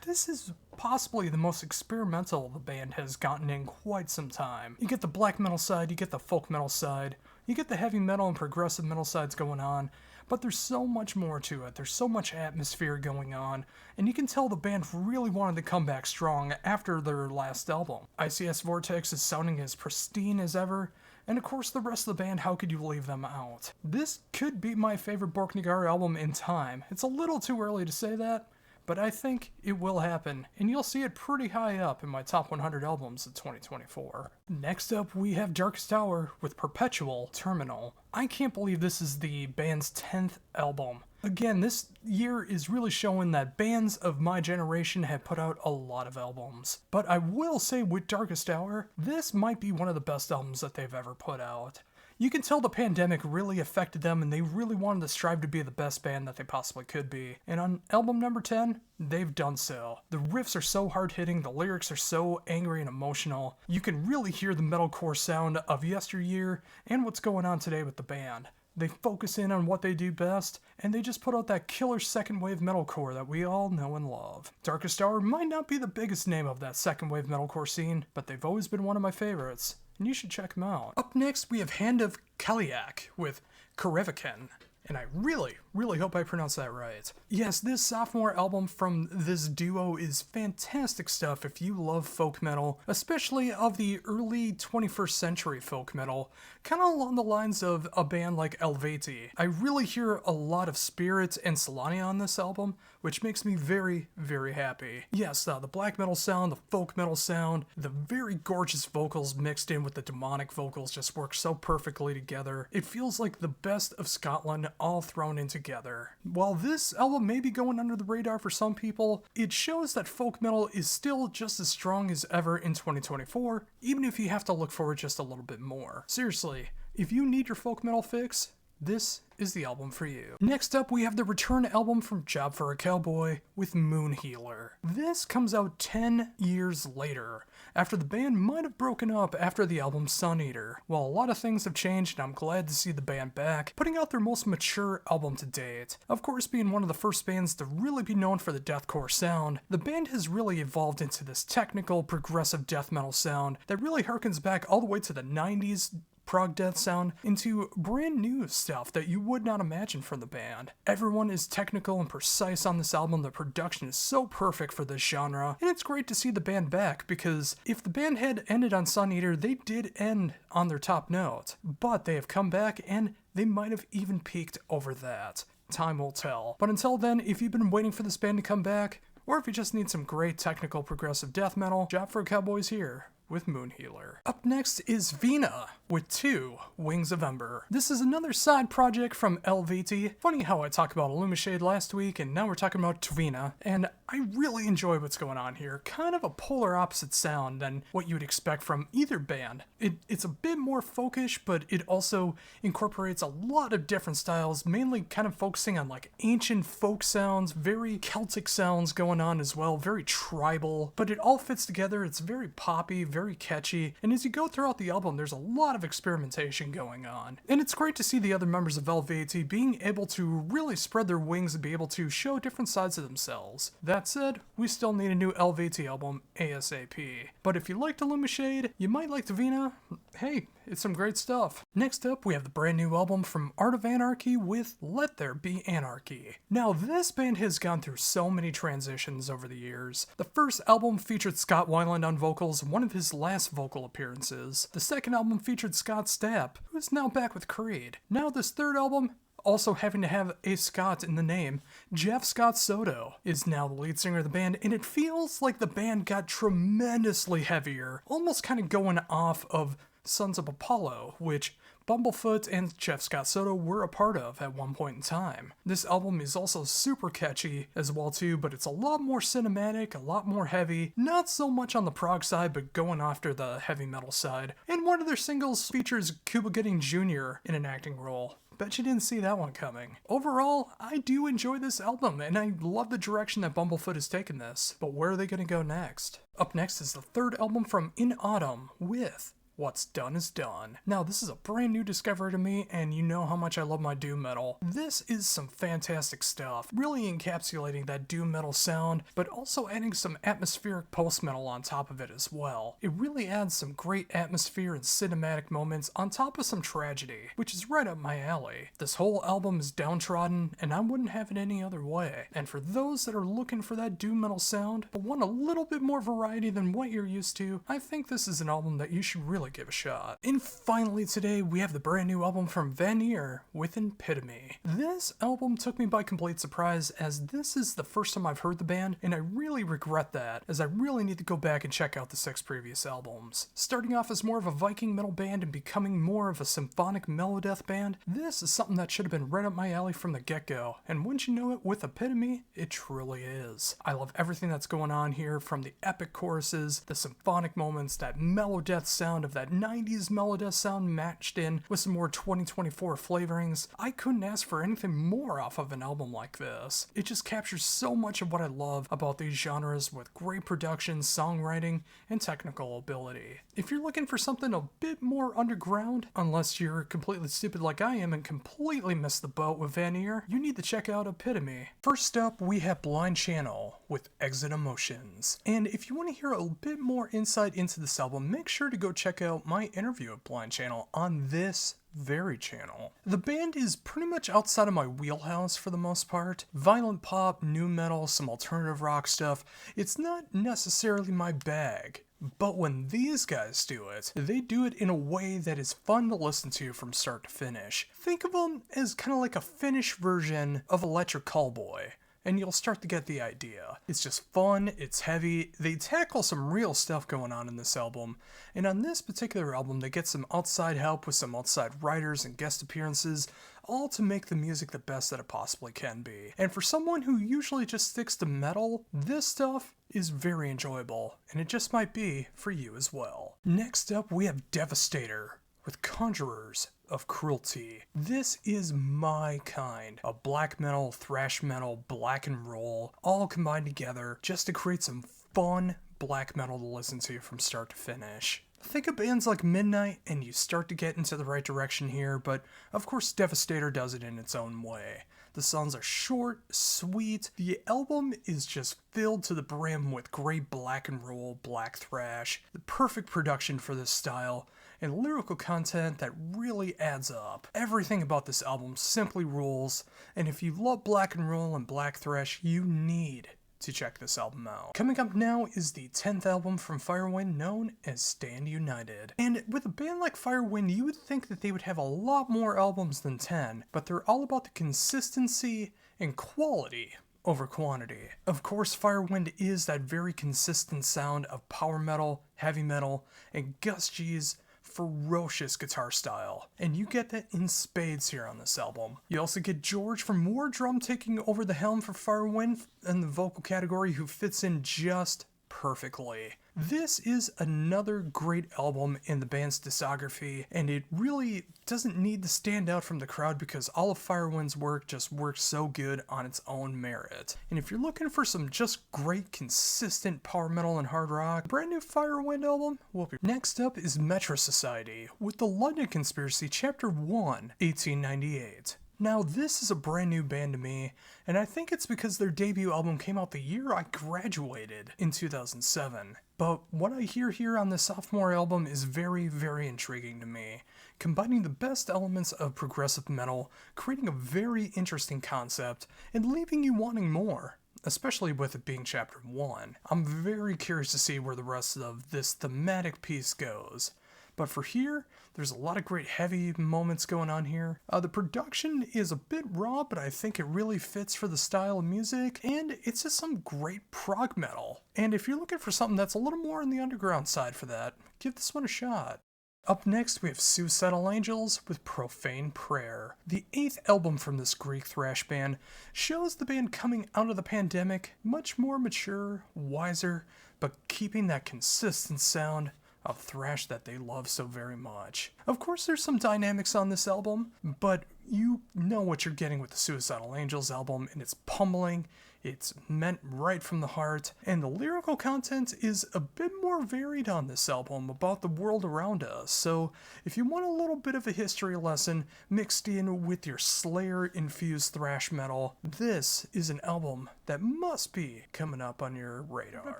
This is possibly the most experimental the band has gotten in quite some time. You get the black metal side, you get the folk metal side, you get the heavy metal and progressive metal sides going on, but there's so much more to it. There's so much atmosphere going on, and you can tell the band really wanted to come back strong after their last album. ICS Vortex is sounding as pristine as ever, and of course the rest of the band, how could you leave them out? This could be my favorite Borknagar album in time. It's a little too early to say that, but I think it will happen, and you'll see it pretty high up in my top 100 albums of 2024. Next up, we have Darkest Hour with Perpetual Terminal. I can't believe this is the band's 10th album. Again, this year is really showing that bands of my generation have put out a lot of albums. But I will say with Darkest Hour, this might be one of the best albums that they've ever put out. You can tell the pandemic really affected them, and they really wanted to strive to be the best band that they possibly could be. And on album number 10, they've done so. The riffs are so hard-hitting, the lyrics are so angry and emotional. You can really hear the metalcore sound of yesteryear and what's going on today with the band. They focus in on what they do best, and they just put out that killer second wave metalcore that we all know and love. Darkest Hour might not be the biggest name of that second wave metalcore scene, but they've always been one of my favorites, and you should check them out. Up next, we have Hand of Kaliak with Kareviken, and I really, Really hope I pronounced that right. Yes, this sophomore album from this duo is fantastic stuff if you love folk metal, especially of the early 21st century folk metal, kind of along the lines of a band like Helveti. I really hear a lot of Spirit and Solania on this album, which makes me very, very happy. Yes, the black metal sound, the folk metal sound, the very gorgeous vocals mixed in with the demonic vocals just work so perfectly together. It feels like the best of Scotland all thrown in together. While this album may be going under the radar for some people, it shows that folk metal is still just as strong as ever in 2024, even if you have to look for it just a little bit more. Seriously, if you need your folk metal fix, this is the album for you. Next up, we have the return album from Job for a Cowboy with Moon Healer. This comes out 10 years later, after the band might have broken up after the album Sun Eater. Well, a lot of things have changed, and I'm glad to see the band back, putting out their most mature album to date. Of course, being one of the first bands to really be known for the deathcore sound, the band has really evolved into this technical, progressive death metal sound that really harkens back all the way to the 90s prog death sound into brand new stuff that you would not imagine from the band. Everyone is technical and precise on this album. The production is so perfect for this genre, and it's great to see the band back, because if the band had ended on Sun Eater, they did end on their top note, but they have come back and they might have even peaked over that. Time will tell. But until then, if you've been waiting for this band to come back, or if you just need some great technical progressive death metal, Job for a Cowboy's here with Moon Healer. Up next is Vina with 2 Wings of Ember. This is another side project from Helveti. Funny how I talked about Illumishade last week, and now we're talking about Tvina, and I really enjoy what's going on here. Kind of a polar opposite sound than what you would expect from either band. It's a bit more folkish, but it also incorporates a lot of different styles, mainly kind of focusing on like ancient folk sounds, very Celtic sounds going on as well, very tribal, but it all fits together. It's very poppy, very catchy, and as you go throughout the album, there's a lot of experimentation going on. And it's great to see the other members of Helveti being able to really spread their wings and be able to show different sides of themselves. That said, we still need a new Helveti album ASAP. But if you liked Illumishade, you might like Tvina. Hey, it's some great stuff. Next up, we have the brand new album from Art of Anarchy with Let There Be Anarchy. Now, this band has gone through so many transitions over the years. The first album featured Scott Weiland on vocals, one of his last vocal appearances. The second album featured Scott Stapp, who is now back with Creed. Now this third album, also having to have a Scott in the name, Jeff Scott Soto is now the lead singer of the band, and it feels like the band got tremendously heavier, almost kind of going off of Sons of Apollo, which Bumblefoot and Jeff Scott Soto were a part of at one point in time. This album is also super catchy as well too, but it's a lot more cinematic, a lot more heavy, not so much on the prog side, but going after the heavy metal side. And one of their singles features Cuba Gooding Jr. in an acting role. Bet you didn't see that one coming. Overall, I do enjoy this album, and I love the direction that Bumblefoot has taken this, but where are they going to go next? Up next is the third album from In Autumn with What's Done Is Done. Now, this is a brand new discovery to me, and you know how much I love my doom metal. This is some fantastic stuff, really encapsulating that doom metal sound, but also adding some atmospheric post-metal on top of it as well. It really adds some great atmosphere and cinematic moments on top of some tragedy, which is right up my alley. This whole album is downtrodden, and I wouldn't have it any other way. And for those that are looking for that doom metal sound, but want a little bit more variety than what you're used to, I think this is an album that you should really give a shot. And finally today, we have the brand new album from Vanir with Epitome. This album took me by complete surprise, as this is the first time I've heard the band, and I really regret that, as I really need to go back and check out the 6 previous albums. Starting off as more of a Viking metal band and becoming more of a symphonic melodeath band, this is something that should have been right up my alley from the get-go, and wouldn't you know it, with Epitome, it truly is. I love everything that's going on here, from the epic choruses, the symphonic moments, that melodeath sound of that 90s melodeath sound matched in with some more 2024 flavorings. I couldn't ask for anything more off of an album like this. It just captures so much of what I love about these genres, with great production, songwriting, and technical ability. If you're looking for something a bit more underground, unless you're completely stupid like I am and completely missed the boat with Vanir, you need to check out Epitome. First up, we have Blind Channel with Exit Emotions. And if you want to hear a bit more insight into this album, make sure to go check out my interview of Blind Channel on this very channel. The band is pretty much outside of my wheelhouse for the most part. Violent pop, nu metal, some alternative rock stuff. It's not necessarily my bag. But when these guys do it, they do it in a way that is fun to listen to from start to finish. Think of them as kind of like a Finnish version of Electric Callboy, and you'll start to get the idea. It's just fun, it's heavy, they tackle some real stuff going on in this album, and on this particular album they get some outside help with some outside writers and guest appearances, all to make the music the best that it possibly can be. And for someone who usually just sticks to metal, this stuff is very enjoyable, and it just might be for you as well. Next up we have Devastator with Conjurers of Cruelty. This is my kind of black metal, thrash metal, black and roll, all combined together just to create some fun black metal to listen to from start to finish. Think of bands like Midnight and you start to get into the right direction here, but of course Devastator does it in its own way. The songs are short, sweet, the album is just filled to the brim with great black and roll, black thrash, the perfect production for this style, and lyrical content that really adds up. Everything about this album simply rules, and if you love black and roll and black thrash, you need to check this album out. Coming up now is the 10th album from Firewind, known as Stand United. And with a band like Firewind, you would think that they would have a lot more albums than 10, but they're all about the consistency and quality over quantity. Of course, Firewind is that very consistent sound of power metal, heavy metal, and Gus G's ferocious guitar style, and you get that in spades here on this album. You also get George from War Drum taking over the helm for Firewind in the vocal category, who fits in just perfectly. This is another great album in the band's discography, and it really doesn't need to stand out from the crowd because all of Firewind's work just works so good on its own merit. And if you're looking for some just great, consistent power metal and hard rock, brand new Firewind album will be. Next up is Metro Society with the London Conspiracy Chapter 1, 1898. Now, this is a brand new band to me, and I think it's because their debut album came out the year I graduated in 2007. But what I hear here on the sophomore album is very, very intriguing to me, combining the best elements of progressive metal, creating a very interesting concept, and leaving you wanting more, especially with it being Chapter 1. I'm very curious to see where the rest of this thematic piece goes. But for here, there's a lot of great heavy moments going on here. The production is a bit raw, but I think it really fits for the style of music, and it's just some great prog metal. And if you're looking for something that's a little more on the underground side for that, give this one a shot. Up next, we have Suicidal Angels with Profane Prayer. The 8th album from this Greek thrash band shows the band coming out of the pandemic much more mature, wiser, but keeping that consistent sound of thrash that they love so very much. Of course, there's some dynamics on this album, but you know what you're getting with the Suicidal Angels album, and it's pummeling, it's meant right from the heart, and the lyrical content is a bit more varied on this album about the world around us. So if you want a little bit of a history lesson mixed in with your Slayer-infused thrash metal, this is an album that must be coming up on your radar.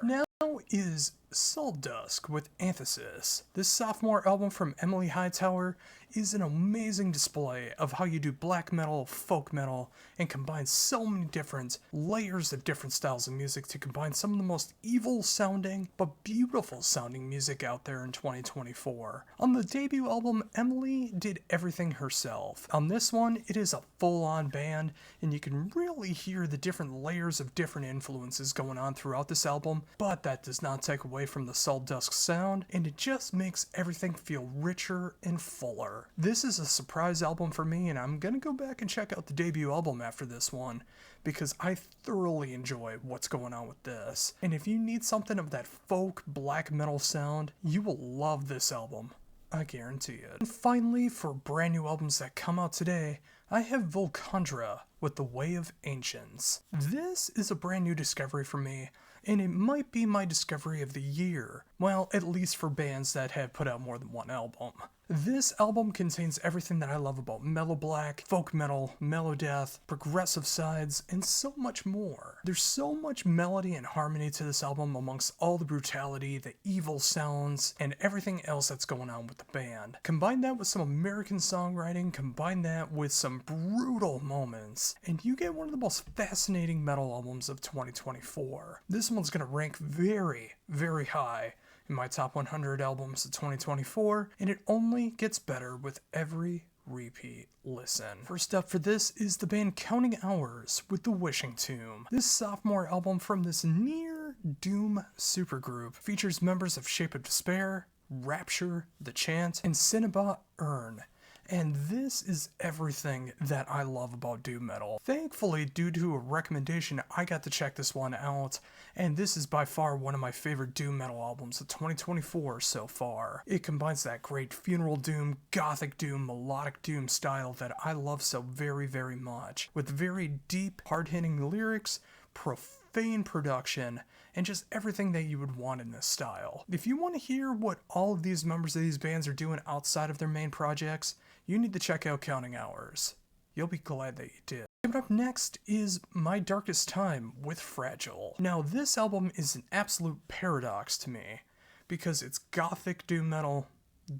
Now is Salt Dusk with Antithesis. This sophomore album from Emily Hightower is an amazing display of how you do black metal, folk metal, and combine so many different layers of different styles of music to combine some of the most evil sounding but beautiful sounding music out there in 2024. On the debut album, Emily did everything herself. On this one, it is a full-on band, and you can really hear the different layers of different influences going on throughout this album, but that does not take away from the Salt Dusk sound, and it just makes everything feel richer and fuller. This is a surprise album for me, and I'm gonna go back and check out the debut album after this one, because I thoroughly enjoy what's going on with this. And if you need something of that folk black metal sound, you will love this album. I guarantee it. And finally, for brand new albums that come out today, I have Volcandra with The Way of Ancients. This is a brand new discovery for me, and it might be my discovery of the year. Well, at least for bands that have put out more than one album. This album contains everything that I love about metal black, folk metal, melodeath, progressive sides, and so much more. There's so much melody and harmony to this album amongst all the brutality, the evil sounds, and everything else that's going on with the band. Combine that with some American songwriting, combine that with some brutal moments, and you get one of the most fascinating metal albums of 2024. This one's gonna rank very, very high in my top 100 albums of 2024, and it only gets better with every repeat listen. First up for this is the band Counting Hours with The Wishing Tomb. This sophomore album from this near doom supergroup features members of Shape of Despair, Rapture, The Chant, and Cinnabon Urn. And this is everything that I love about doom metal. Thankfully, due to a recommendation, I got to check this one out, and this is by far one of my favorite doom metal albums of 2024 so far. It combines that great funeral doom, gothic doom, melodic doom style that I love so very, very much, with very deep, hard-hitting lyrics, profane production, and just everything that you would want in this style. If you want to hear what all of these members of these bands are doing outside of their main projects, you need to check out Counting Hours. You'll be glad that you did. Coming up next is My Darkest Time with Fragile. Now, this album is an absolute paradox to me, because it's gothic doom metal,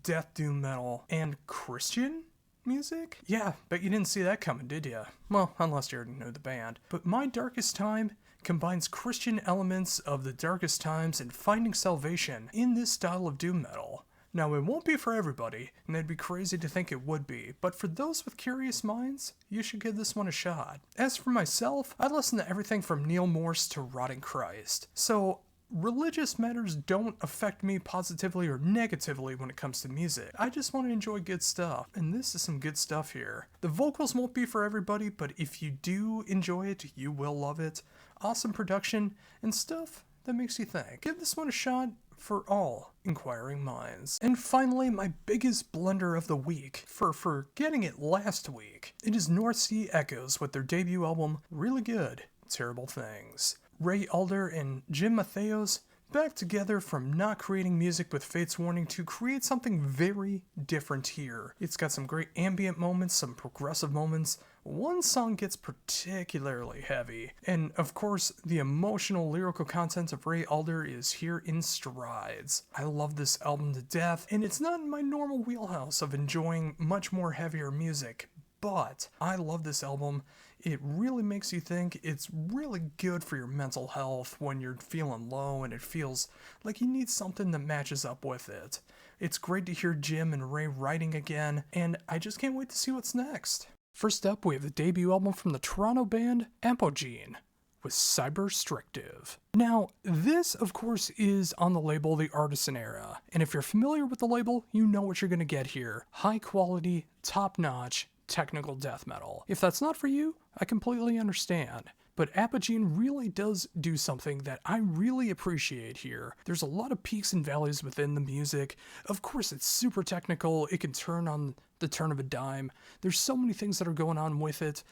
death doom metal, and Christian music? Yeah, bet you didn't see that coming, did ya? Well, unless you already knew the band. But My Darkest Time combines Christian elements of the darkest times and finding salvation in this style of doom metal. Now, it won't be for everybody, and it'd be crazy to think it would be, but for those with curious minds, you should give this one a shot. As for myself, I listen to everything from Neil Morse to Rotting Christ, so religious matters don't affect me positively or negatively when it comes to music. I just want to enjoy good stuff, and this is some good stuff here. The vocals won't be for everybody, but if you do enjoy it, you will love it. Awesome production, and stuff that makes you think. Give this one a shot for all inquiring minds. And finally, my biggest blunder of the week, for forgetting it last week, it is North Sea Echoes with their debut album, Really Good, Terrible Things. Ray Alder and Jim Matheos back together from not creating music with Fate's Warning to create something very different here. It's got some great ambient moments, some progressive moments. One song gets particularly heavy, and of course, the emotional lyrical content of Ray Alder is here in strides. I love this album to death, and it's not in my normal wheelhouse of enjoying much more heavier music, but I love this album. It really makes you think. It's really good for your mental health when you're feeling low and it feels like you need something that matches up with it. It's great to hear Jim and Ray writing again, and I just can't wait to see what's next. First up, we have the debut album from the Toronto band Apogene with Cyberstrictive. Now, this, of course, is on the label The Artisan Era, and if you're familiar with the label, you know what you're going to get here. High quality, top-notch, technical death metal. If that's not for you, I completely understand. But Apogene really does do something that I really appreciate here. There's a lot of peaks and valleys within the music. Of course, it's super technical. It can turn on the turn of a dime. There's so many things that are going on with it,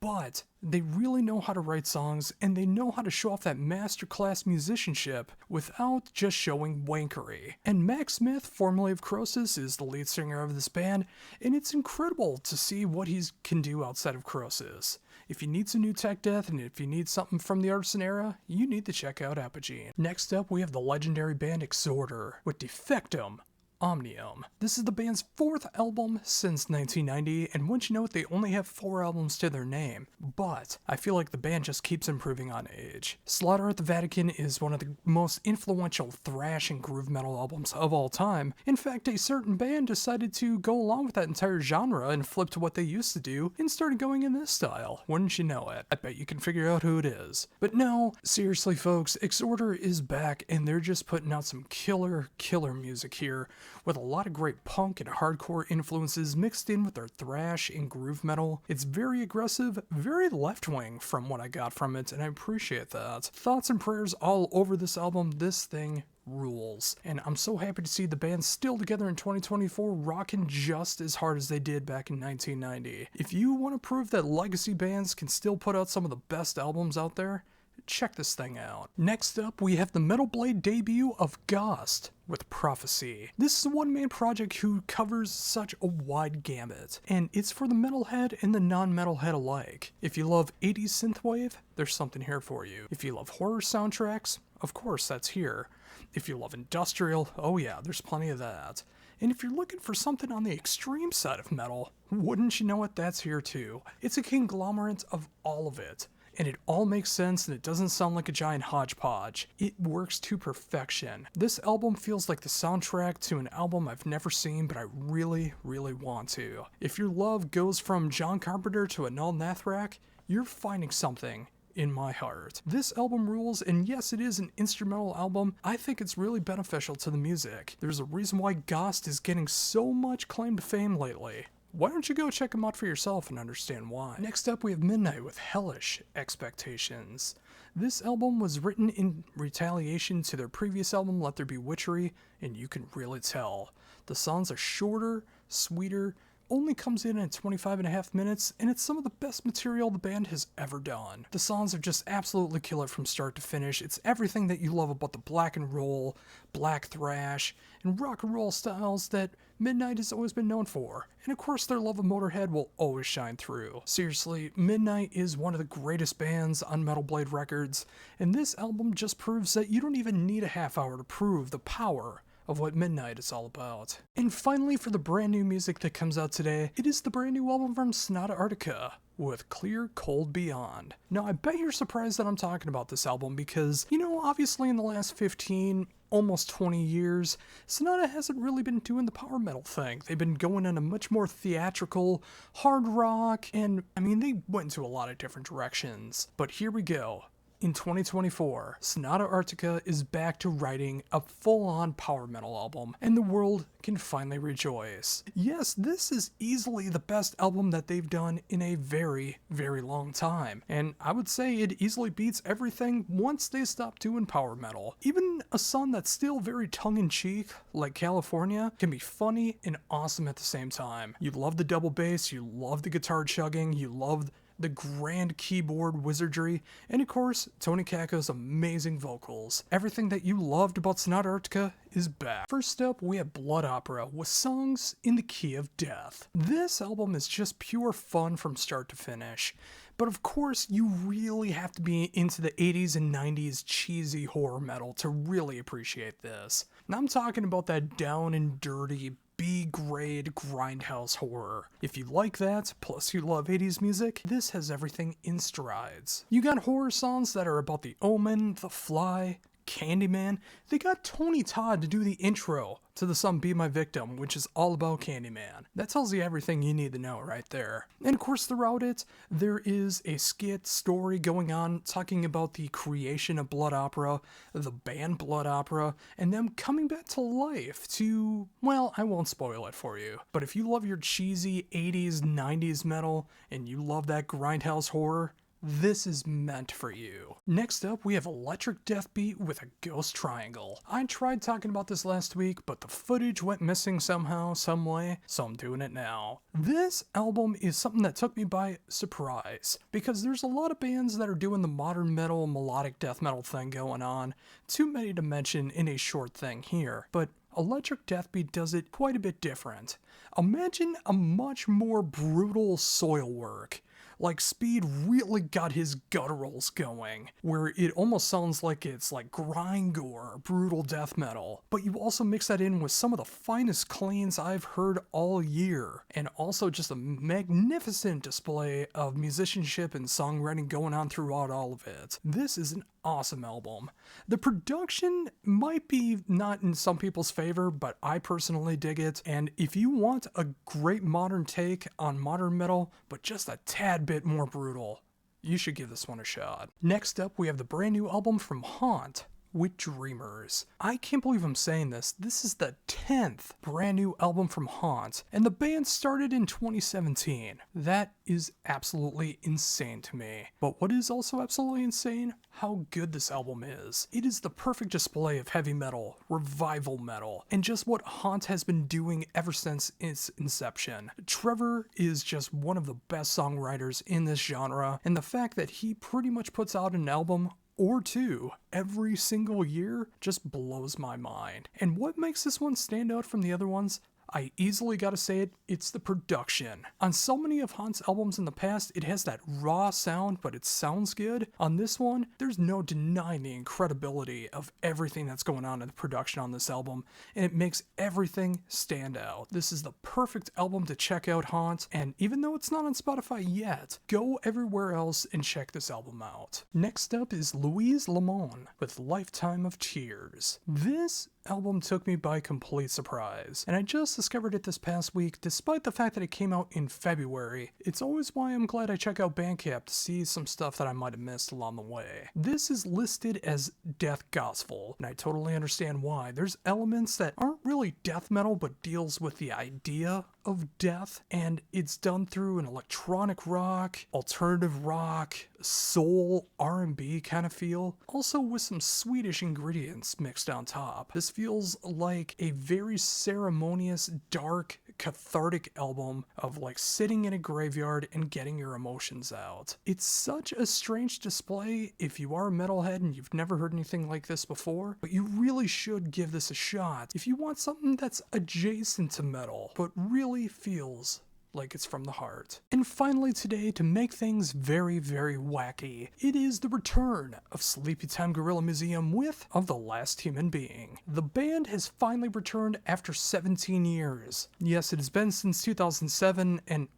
but they really know how to write songs, and they know how to show off that masterclass musicianship without just showing wankery. And Max Smith, formerly of Croesus, is the lead singer of this band, and it's incredible to see what he can do outside of Croesus. If you need some new tech death, and if you need something from the Artisan Era, you need to check out Apogene. Next up, we have the legendary band Exhorder with Defectum Omnium. This is the band's fourth album since 1990, and once you know it, they only have 4 albums to their name, but I feel like the band just keeps improving on age. Slaughter at the Vatican is one of the most influential thrash and groove metal albums of all time. In fact, a certain band decided to go along with that entire genre and flip to what they used to do and started going in this style. Wouldn't you know it? I bet you can figure out who it is. But no, seriously folks, Exhorder is back, and they're just putting out some killer music here, with a lot of great punk and hardcore influences mixed in with their thrash and groove metal. It's very aggressive, very left-wing from what I got from it, and I appreciate that. Thoughts and prayers all over this album. This thing rules. And I'm so happy to see the band still together in 2024, rocking just as hard as they did back in 1990. If you want to prove that legacy bands can still put out some of the best albums out there, check this thing out. Next up, we have the Metal Blade debut of Ghost with Prophecy. This is a one-man project who covers such a wide gamut, and it's for the metalhead and the non-metalhead alike. If you love 80s synthwave, there's something here for you. If you love horror soundtracks, of course that's here. If you love industrial, oh yeah, there's plenty of that. And if you're looking for something on the extreme side of metal, wouldn't you know it, that's here too. It's a conglomerate of all of it. And it all makes sense, and it doesn't sound like a giant hodgepodge. It works to perfection. This album feels like the soundtrack to an album I've never seen, but I really, really want to. If your love goes from John Carpenter to Anil Nathrak, you're finding something in my heart. This album rules, and yes, it is an instrumental album. I think it's really beneficial to the music. There's a reason why Ghost is getting so much claim to fame lately. Why don't you go check them out for yourself and understand why? Next up, we have Midnight with Hellish Expectations. This album was written in retaliation to their previous album, Let There Be Witchery, and you can really tell. The songs are shorter, sweeter, only comes in at 25.5 minutes, and it's some of the best material the band has ever done. The songs are just absolutely killer from start to finish. It's everything that you love about the black and roll, black thrash, and rock and roll styles that Midnight has always been known for. And of course their love of Motorhead will always shine through. Seriously, Midnight is one of the greatest bands on Metal Blade Records, and this album just proves that you don't even need a half hour to prove the power of what Midnight is all about. And finally, for the brand new music that comes out today, it is the brand new album from Sonata Arctica with Clear Cold Beyond. Now, I bet you're surprised that I'm talking about this album because, you know, obviously in the last 15, almost 20 years, Sonata hasn't really been doing the power metal thing. They've been going in a much more theatrical, hard rock, and, I mean, they went into a lot of different directions. But here we go. In 2024, Sonata Arctica is back to writing a full-on power metal album, and the world can finally rejoice. Yes, this is easily the best album that they've done in a very, very long time, and I would say it easily beats everything once they stop doing power metal. Even a song that's still very tongue-in-cheek, like California, can be funny and awesome at the same time. You love the double bass, you love the guitar chugging, you love the grand keyboard wizardry, and of course, Tony Kakko's amazing vocals. Everything that you loved about Sonata Arctica is back. First up, we have Blood Opera with songs in the key of death. This album is just pure fun from start to finish. But of course, you really have to be into the 80s and 90s cheesy horror metal to really appreciate this. Now I'm talking about that down and dirty B-grade grindhouse horror. If you like that, plus you love 80s music, this has everything in strides. You got horror songs that are about The Omen, The Fly, Candyman. They got Tony Todd to do the intro to the song Be My Victim, which is all about Candyman. That tells you everything you need to know right there. And of course throughout it, there is a skit story going on talking about the creation of Blood Opera, the band Blood Opera, and them coming back to life to, well, I won't spoil it for you. But if you love your cheesy 80s, 90s metal, and you love that grindhouse horror, this is meant for you. Next up, we have Electric Deathbeat with a Ghost Triangle. I tried talking about this last week, but the footage went missing somehow, some way, so I'm doing it now. This album is something that took me by surprise, because there's a lot of bands that are doing the modern metal, melodic death metal thing going on. Too many to mention in a short thing here, but Electric Deathbeat does it quite a bit different. Imagine a much more brutal soil work. Like Speed really got his gutturals going, where it almost sounds like it's like grindcore, brutal death metal. But you also mix that in with some of the finest cleans I've heard all year, and also just a magnificent display of musicianship and songwriting going on throughout all of it. This is an awesome album. The production might be not in some people's favor, but I personally dig it, and if you want a great modern take on modern metal, but just a tad bit more brutal, you should give this one a shot. Next up, we have the brand new album from Haunt with Dreamers. I can't believe I'm saying this. This is the 10th brand new album from Haunt, and the band started in 2017. That is absolutely insane to me. But what is also absolutely insane? How good this album is. It is the perfect display of heavy metal, revival metal, and just what Haunt has been doing ever since its inception. Trevor is just one of the best songwriters in this genre, and the fact that he pretty much puts out an album or two every single year just blows my mind. And what makes this one stand out from the other ones? I easily gotta say it, it's the production. On so many of Haunt's albums in the past, it has that raw sound, but it sounds good. On this one, there's no denying the incredibility of everything that's going on in the production on this album, and it makes everything stand out. This is the perfect album to check out Haunt, and even though it's not on Spotify yet, go everywhere else and check this album out. Next up is Louise Lamont with Lifetime of Tears. This album took me by complete surprise, and I just discovered it this past week despite the fact that it came out in February. It's always why I'm glad I check out Bandcamp to see some stuff that I might have missed along the way. This is listed as death gospel, and I totally understand why. There's elements that aren't really death metal but deals with the idea of death, and it's done through an electronic rock, alternative rock, soul, R&B kind of feel, also with some Swedish ingredients mixed on top. This feels like a very ceremonious, dark, cathartic album of like sitting in a graveyard and getting your emotions out. It's such a strange display if you are a metalhead and you've never heard anything like this before, but you really should give this a shot if you want something that's adjacent to metal, but really feels like it's from the heart. And finally today, to make things very, very wacky, it is the return of Sleepytime Gorilla Museum with Of the Last Human Being. The band has finally returned after 17 years. Yes, it has been since 2007, and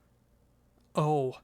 oh,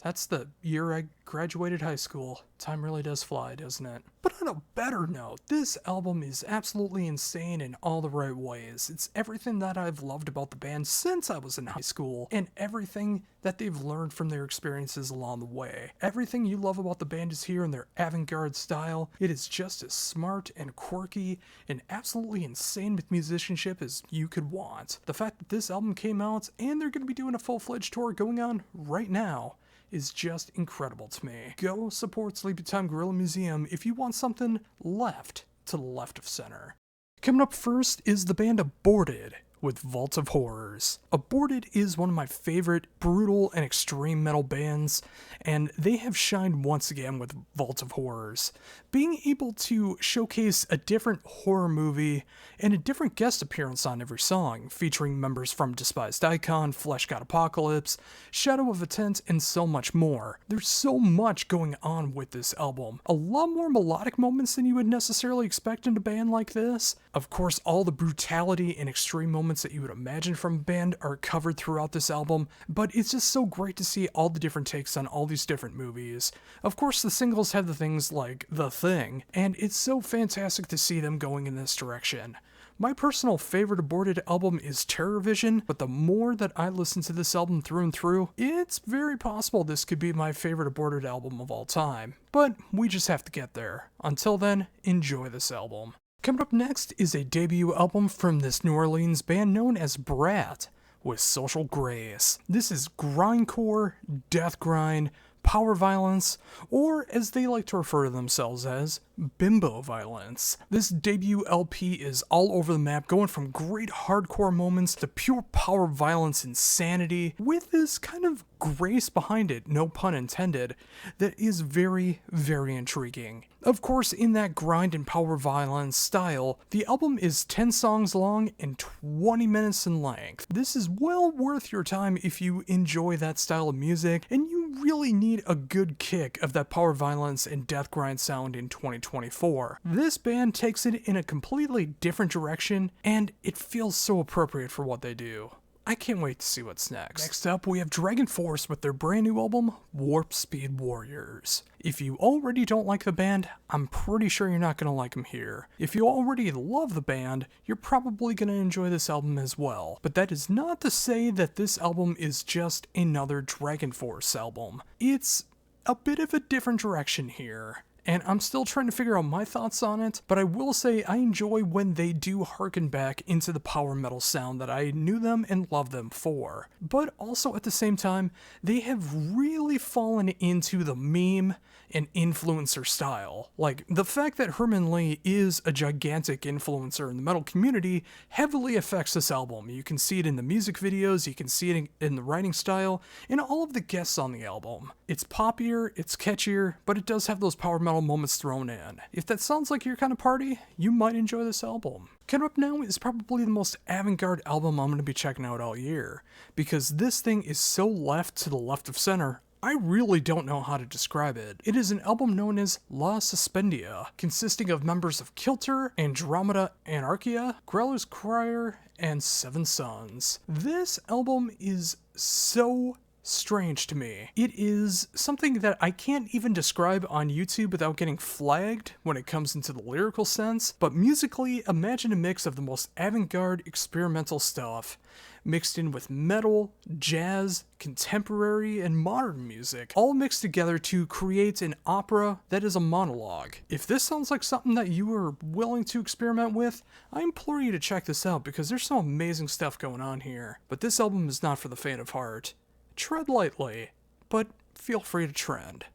that's the year I graduated high school. Time really does fly, doesn't it? But on a better note, this album is absolutely insane in all the right ways. It's everything that I've loved about the band since I was in high school, and everything that they've learned from their experiences along the way. Everything you love about the band is here in their avant-garde style. It is just as smart and quirky and absolutely insane with musicianship as you could want. The fact that this album came out and they're going to be doing a full-fledged tour going on right now is just incredible to me. Go support Sleepytime Gorilla Museum if you want something left to the left of center. Coming up first is the band Aborted with Vault of Horrors. Aborted is one of my favorite brutal and extreme metal bands, and they have shined once again with Vault of Horrors. Being able to showcase a different horror movie and a different guest appearance on every song, featuring members from Despised Icon, Flesh God Apocalypse, Shadow of a Tent, and so much more. There's so much going on with this album. A lot more melodic moments than you would necessarily expect in a band like this. Of course, all the brutality and extreme moments that you would imagine from a band are covered throughout this album, but it's just so great to see all the different takes on all these different movies. Of course, the singles have the things like The Thing, and it's so fantastic to see them going in this direction. My personal favorite Aborted album is Terror Vision, but the more that I listen to this album through and through, it's very possible this could be my favorite Aborted album of all time. But we just have to get there. Until then, enjoy this album. Coming up next is a debut album from this New Orleans band known as Brat with Social Grace. This is grindcore, death grind, power violence, or as they like to refer to themselves as, bimbo violence. This debut LP is all over the map, going from great hardcore moments to pure power violence insanity, with this kind of grace behind it, no pun intended, that is very, very intriguing. Of course, in that grind and power violence style, the album is 10 songs long and 20 minutes in length. This is well worth your time if you enjoy that style of music, and you really need a good kick of that power violence and death grind sound in 2024. This band takes it in a completely different direction, and it feels so appropriate for what they do. I can't wait to see what's next. Next up, we have Dragon Force with their brand new album, Warp Speed Warriors. If you already don't like the band, I'm pretty sure you're not going to like them here. If you already love the band, you're probably going to enjoy this album as well. But that is not to say that this album is just another Dragon Force album. It's a bit of a different direction here. And I'm still trying to figure out my thoughts on it, but I will say I enjoy when they do harken back into the power metal sound that I knew them and loved them for. But also at the same time, they have really fallen into the meme and influencer style. Like, the fact that Herman Lee is a gigantic influencer in the metal community heavily affects this album. You can see it in the music videos, you can see it in the writing style, and all of the guests on the album. It's poppier, it's catchier, but it does have those power metal metal moments thrown in. If that sounds like your kind of party, you might enjoy this album. Coming up now is probably the most avant-garde album I'm going to be checking out all year, because this thing is so left to the left of center, I really don't know how to describe it. It is an album known as La Suspendia, consisting of members of Kilter, Andromeda Anarchia, Growler's Crier, and Seven Sons. This album is so strange to me. It is something that I can't even describe on YouTube without getting flagged when it comes into the lyrical sense, but musically, imagine a mix of the most avant-garde experimental stuff mixed in with metal, jazz, contemporary, and modern music, all mixed together to create an opera that is a monologue. If this sounds like something that you are willing to experiment with, I implore you to check this out because there's some amazing stuff going on here. But this album is not for the faint of heart. Tread lightly, but feel free to trend.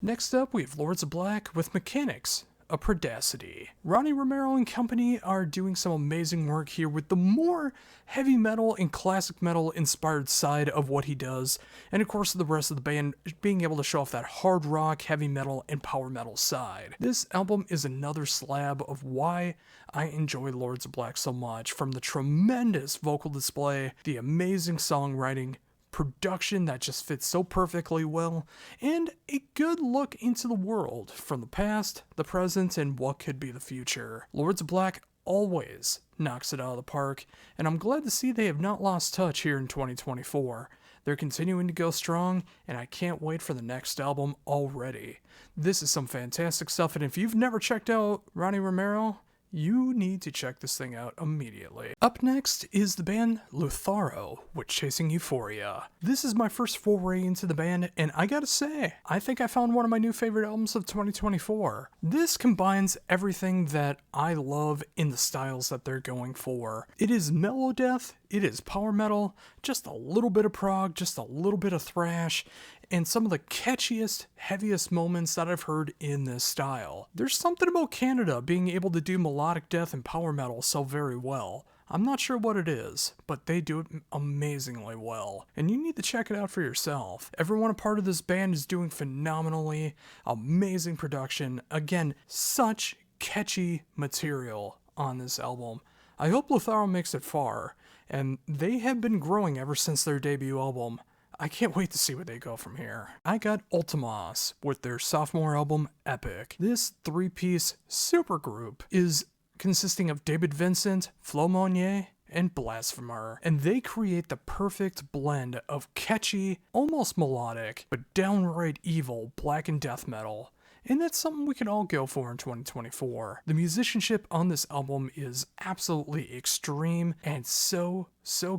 Next up, we have Lords of Black with Mechanics, a Predacity. Ronnie Romero and company are doing some amazing work here with the more heavy metal and classic metal inspired side of what he does, and of course the rest of the band being able to show off that hard rock, heavy metal, and power metal side. This album is another slab of why I enjoy Lords of Black so much, from the tremendous vocal display, the amazing songwriting, production that just fits so perfectly well, and a good look into the world from the past, the present, and what could be the future. Lords of Black always knocks it out of the park, and I'm glad to see they have not lost touch here in 2024. They're continuing to go strong, and I can't wait for the next album already. This is some fantastic stuff, and if you've never checked out Ronnie Romero, you need to check this thing out immediately. Up next is the band Lutharo with Chasing Euphoria. This is my first foray into the band, and I gotta say, I think I found one of my new favorite albums of 2024. This combines everything that I love in the styles that they're going for. It is mellow death, it is power metal, just a little bit of prog, just a little bit of thrash, and some of the catchiest, heaviest moments that I've heard in this style. There's something about Canada being able to do melodic death and power metal so very well. I'm not sure what it is, but they do it amazingly well, and you need to check it out for yourself. Everyone a part of this band is doing phenomenally, amazing production, again, such catchy material on this album. I hope Lutharo makes it far, and they have been growing ever since their debut album. I can't wait to see where they go from here. I got Ultimas with their sophomore album, Epic. This three-piece supergroup is consisting of David Vincent, Flo Monnier, and Blasphemer, and they create the perfect blend of catchy, almost melodic, but downright evil black and death metal. And that's something we can all go for in 2024. The musicianship on this album is absolutely extreme and so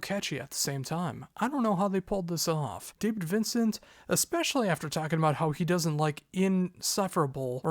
catchy at the same time. I don't know how they pulled this off. David Vincent, especially after talking about how he doesn't like indecipherable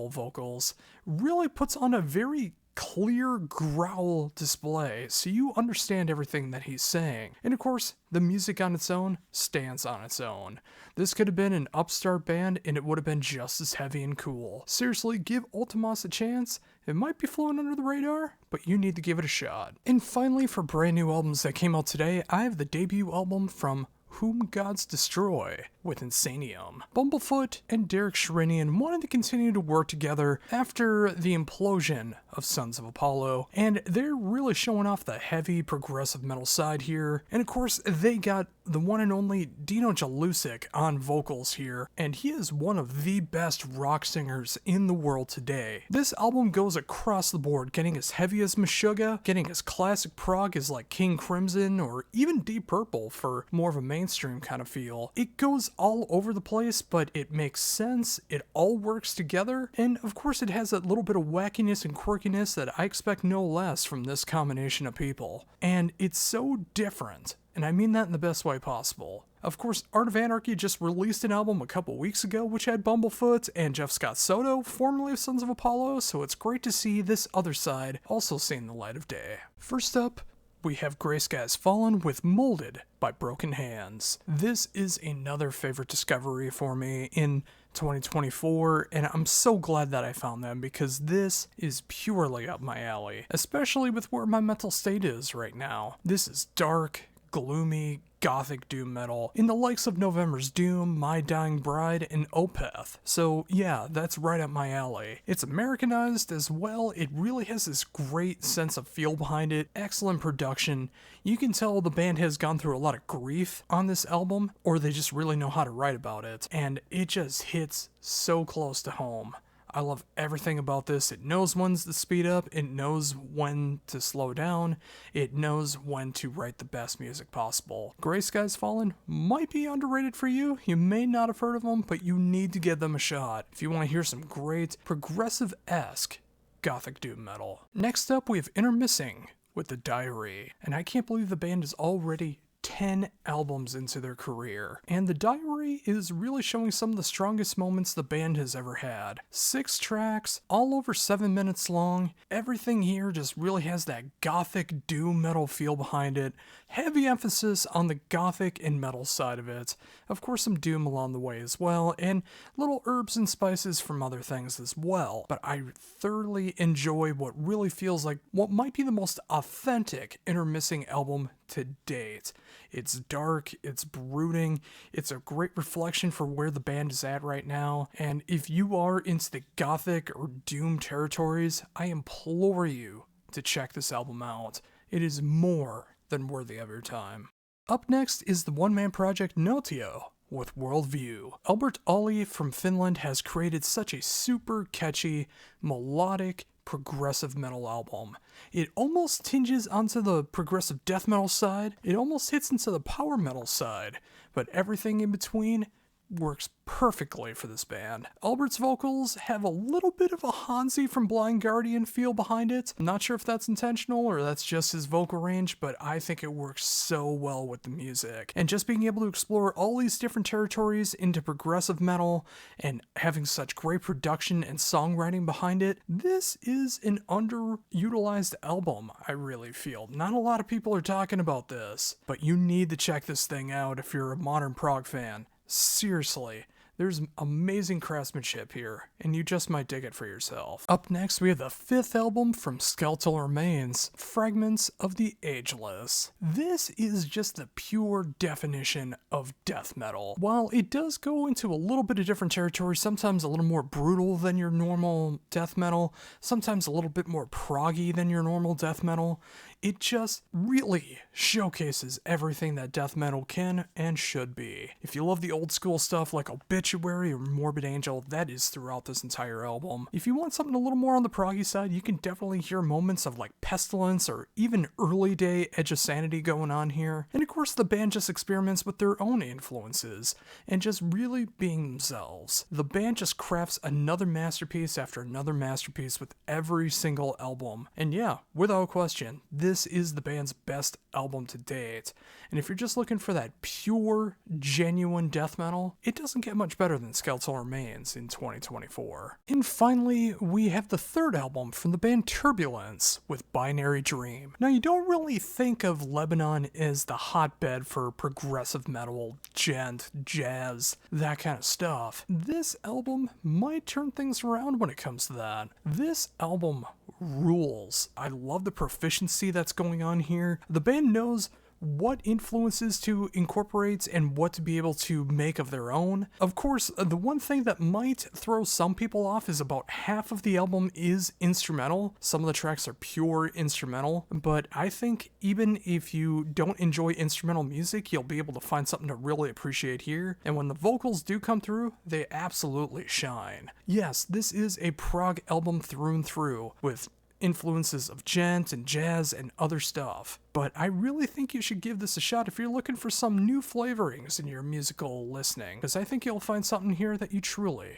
vocals, really puts on a very clear growl display, so you understand everything that he's saying. And of course, the music on its own stands on its own. This could have been an upstart band and it would have been just as heavy and cool. Seriously, give Ultimas a chance. It might be flown under the radar, but you need to give it a shot. And finally, for brand new albums that came out today, I have the debut album from Whom Gods Destroy with Insanium. Bumblefoot and Derek Sherinian wanted to continue to work together after the implosion of Sons of Apollo, and they're really showing off the heavy progressive metal side here. And of course, they got the one and only Dino Jalusic on vocals here, and he is one of the best rock singers in the world today. This album goes across the board, getting as heavy as Meshuggah, getting as classic prog as like King Crimson, or even Deep Purple for more of a mainstream kind of feel. It goes all over the place, but it makes sense, it all works together, and of course it has that little bit of wackiness and quirkiness that I expect no less from this combination of people. And it's so different, and I mean that in the best way possible. Of course, Art of Anarchy just released an album a couple weeks ago which had Bumblefoot and Jeff Scott Soto, formerly of Sons of Apollo, so it's great to see this other side also seeing the light of day. First up, we have Grey Skies Fallen with Molded by Broken Hands. This is another favorite discovery for me in 2024, and I'm so glad that I found them because this is purely up my alley, especially with where my mental state is right now. This is dark, gloomy, gothic doom metal in the likes of November's Doom, My Dying Bride, and Opeth. So yeah, that's right up my alley. It's Americanized as well. It really has this great sense of feel behind it, excellent production. You can tell the band has gone through a lot of grief on this album, or they just really know how to write about it, and it just hits so close to home. I love everything about this. It knows when to speed up, it knows when to slow down, it knows when to write the best music possible. Gray Skies Fallen might be underrated for you. You may not have heard of them, but you need to give them a shot if you want to hear some great progressive-esque gothic doom metal. Next up, we have Intermissing with The Diary, and I can't believe the band is already 10 albums into their career, and The Diary is really showing some of the strongest moments the band has ever had. 6 tracks, all over 7 minutes long. Everything here just really has that gothic doom metal feel behind it. Heavy emphasis on the gothic and metal side of it. Of course, some doom along the way as well, and little herbs and spices from other things as well. But I thoroughly enjoy what really feels like what might be the most authentic Intermissing album to date. It's dark, it's brooding, it's a great reflection for where the band is at right now, and if you are into the gothic or doom territories, I implore you to check this album out. It is more than worthy of your time. Up next is the one-man project Notio with Worldview. Albert Olli from Finland has created such a super catchy, melodic, progressive metal album. It almost tinges onto the progressive death metal side, it almost hits into the power metal side, but everything in between works perfectly for this band. Albert's vocals have a little bit of a Hansi from Blind Guardian feel behind it. I'm not sure if that's intentional or that's just his vocal range, but I think it works so well with the music. And just being able to explore all these different territories into progressive metal and having such great production and songwriting behind it, this is an underutilized album, I really feel. Not a lot of people are talking about this, but you need to check this thing out if you're a modern prog fan. Seriously, there's amazing craftsmanship here, and you just might dig it for yourself. Up next, we have the 5th album from Skeletal Remains, Fragments of the Ageless. This is just the pure definition of death metal. While it does go into a little bit of different territory, sometimes a little more brutal than your normal death metal, sometimes a little bit more proggy than your normal death metal, it just really showcases everything that death metal can and should be. If you love the old school stuff like Obituary or Morbid Angel, that is throughout this entire album. If you want something a little more on the proggy side, you can definitely hear moments of like Pestilence or even early day Edge of Sanity going on here. And of course the band just experiments with their own influences and just really being themselves. The band just crafts another masterpiece after another masterpiece with every single album. And yeah, without question, this is the band's best album to date, and if you're just looking for that pure, genuine death metal, it doesn't get much better than Skeletal Remains in 2024. And finally, we have the 3rd album from the band Turbulence with Binary Dream. Now, you don't really think of Lebanon as the hotbed for progressive metal, gent, jazz, that kind of stuff. This album might turn things around when it comes to that. This album rules. I love the proficiency that's going on here. The band knows what influences to incorporate and what to be able to make of their own. Of course, the one thing that might throw some people off is about half of the album is instrumental. Some of the tracks are pure instrumental, but I think even if you don't enjoy instrumental music, you'll be able to find something to really appreciate here. And when the vocals do come through, they absolutely shine. Yes, this is a prog album through and through, with influences of gent and jazz and other stuff. But I really think you should give this a shot if you're looking for some new flavorings in your musical listening, because I think you'll find something here that you truly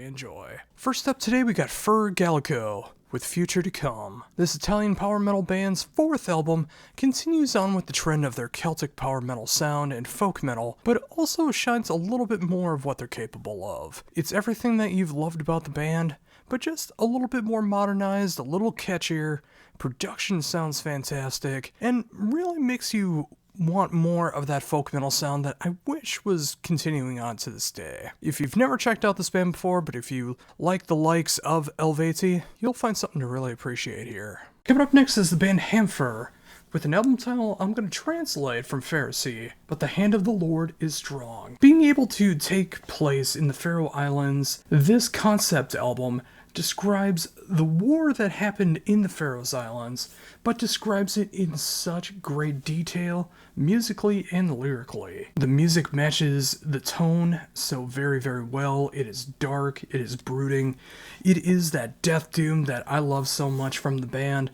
enjoy. First up today, we got Fur Gallico with Future to Come. This Italian power metal band's 4th album continues on with the trend of their Celtic power metal sound and folk metal, but it also shines a little bit more of what they're capable of. It's everything that you've loved about the band, but just a little bit more modernized, a little catchier, production sounds fantastic, and really makes you want more of that folk metal sound that I wish was continuing on to this day. If you've never checked out this band before, but if you like the likes of Elvati, you'll find something to really appreciate here. Coming up next is the band Hamfer With an album title, I'm going to translate from Pharisee, but the hand of the Lord is strong. Being able to take place in the Faroe Islands, this concept album describes the war that happened in the Faroe Islands, but describes it in such great detail, musically and lyrically. The music matches the tone so very, very well. It is dark, it is brooding, it is that death doom that I love so much from the band.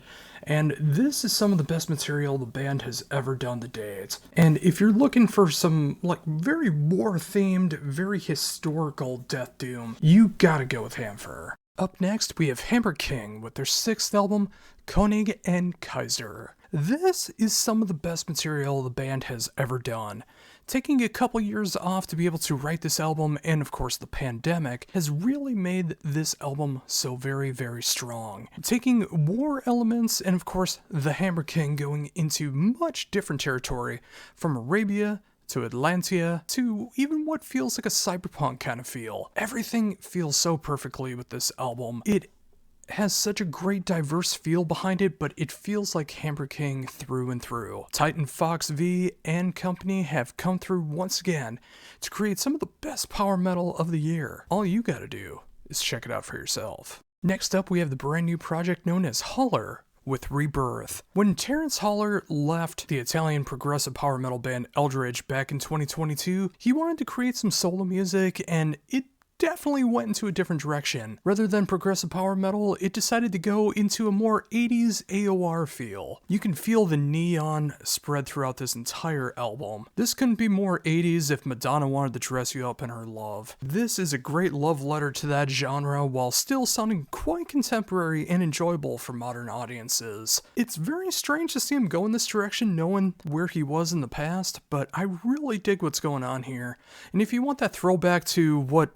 And this is some of the best material the band has ever done to date. And if you're looking for some, like, very war-themed, very historical death doom, you gotta go with Hamfer. Up next, we have Hammer King with their 6th album, König and Kaiser. This is some of the best material the band has ever done. Taking a couple years off to be able to write this album, and of course the pandemic, has really made this album so very, very strong. Taking war elements and of course the Hammer King going into much different territory, from Arabia to Atlantia, to even what feels like a cyberpunk kind of feel. Everything feels so perfectly with this album. It has such a great diverse feel behind it, but it feels like Hammer King through and through. Titan Fox V and company have come through once again to create some of the best power metal of the year. All you gotta do is check it out for yourself. Next up, we have the brand new project known as Haller with Rebirth. When Terrence Haller left the Italian progressive power metal band Eldritch back in 2022, he wanted to create some solo music, and it definitely went into a different direction. Rather than progressive power metal, it decided to go into a more 80s AOR feel. You can feel the neon spread throughout this entire album. This couldn't be more 80s if Madonna wanted to dress you up in her love. This is a great love letter to that genre while still sounding quite contemporary and enjoyable for modern audiences. It's very strange to see him go in this direction knowing where he was in the past, but I really dig what's going on here. And if you want that throwback to what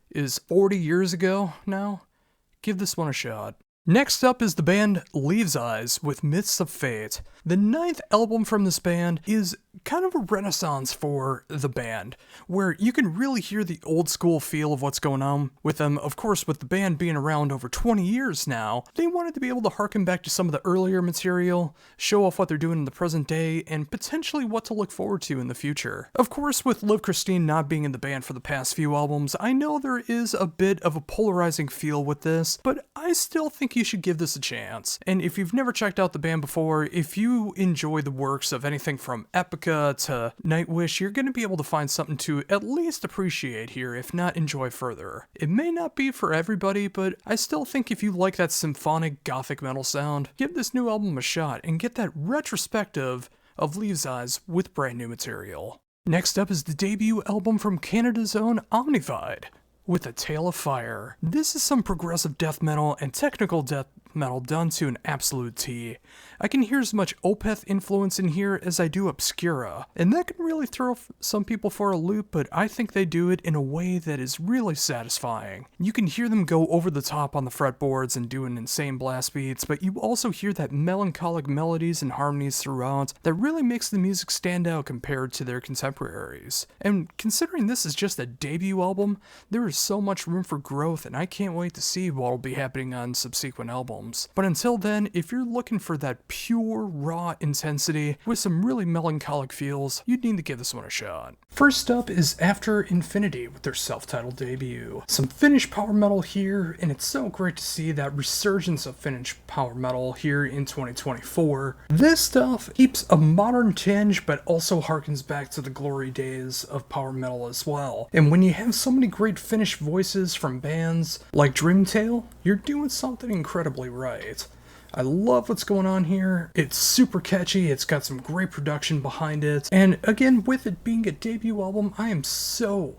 is 40 years ago now, give this one a shot. Next up is the band Leaves Eyes with Myths of Fate. The 9th album from this band is kind of a renaissance for the band, where you can really hear the old school feel of what's going on with them. Of course, with the band being around over 20 years now, they wanted to be able to harken back to some of the earlier material, show off what they're doing in the present day, and potentially what to look forward to in the future. Of course, with Liv Christine not being in the band for the past few albums, I know there is a bit of a polarizing feel with this, but I still think you should give this a chance. And if you've never checked out the band before, if you enjoy the works of anything from Epica to Nightwish, you're going to be able to find something to at least appreciate here, if not enjoy further. It may not be for everybody, but I still think if you like that symphonic gothic metal sound, give this new album a shot and get that retrospective of Leaves Eyes with brand new material. Next up is the debut album from Canada's own Omnivide with A Tale of Fire. This is some progressive death metal and technical death metal done to an absolute T. I can hear as much Opeth influence in here as I do Obscura, and that can really throw some people for a loop, but I think they do it in a way that is really satisfying. You can hear them go over the top on the fretboards and do an insane blast beats, but you also hear that melancholic melodies and harmonies throughout that really makes the music stand out compared to their contemporaries. And considering this is just a debut album, there is so much room for growth, and I can't wait to see what will be happening on subsequent albums. But until then, if you're looking for that pure, raw intensity with some really melancholic feels, you'd need to give this one a shot. First up is After Infinity with their self-titled debut. Some Finnish power metal here, and it's so great to see that resurgence of Finnish power metal here in 2024. This stuff keeps a modern tinge, but also harkens back to the glory days of power metal as well. And when you have so many great Finnish voices from bands like Dreamtale, you're doing something incredibly right. I love what's going on here. It's super catchy, it's got some great production behind it, and again, with it being a debut album, I am so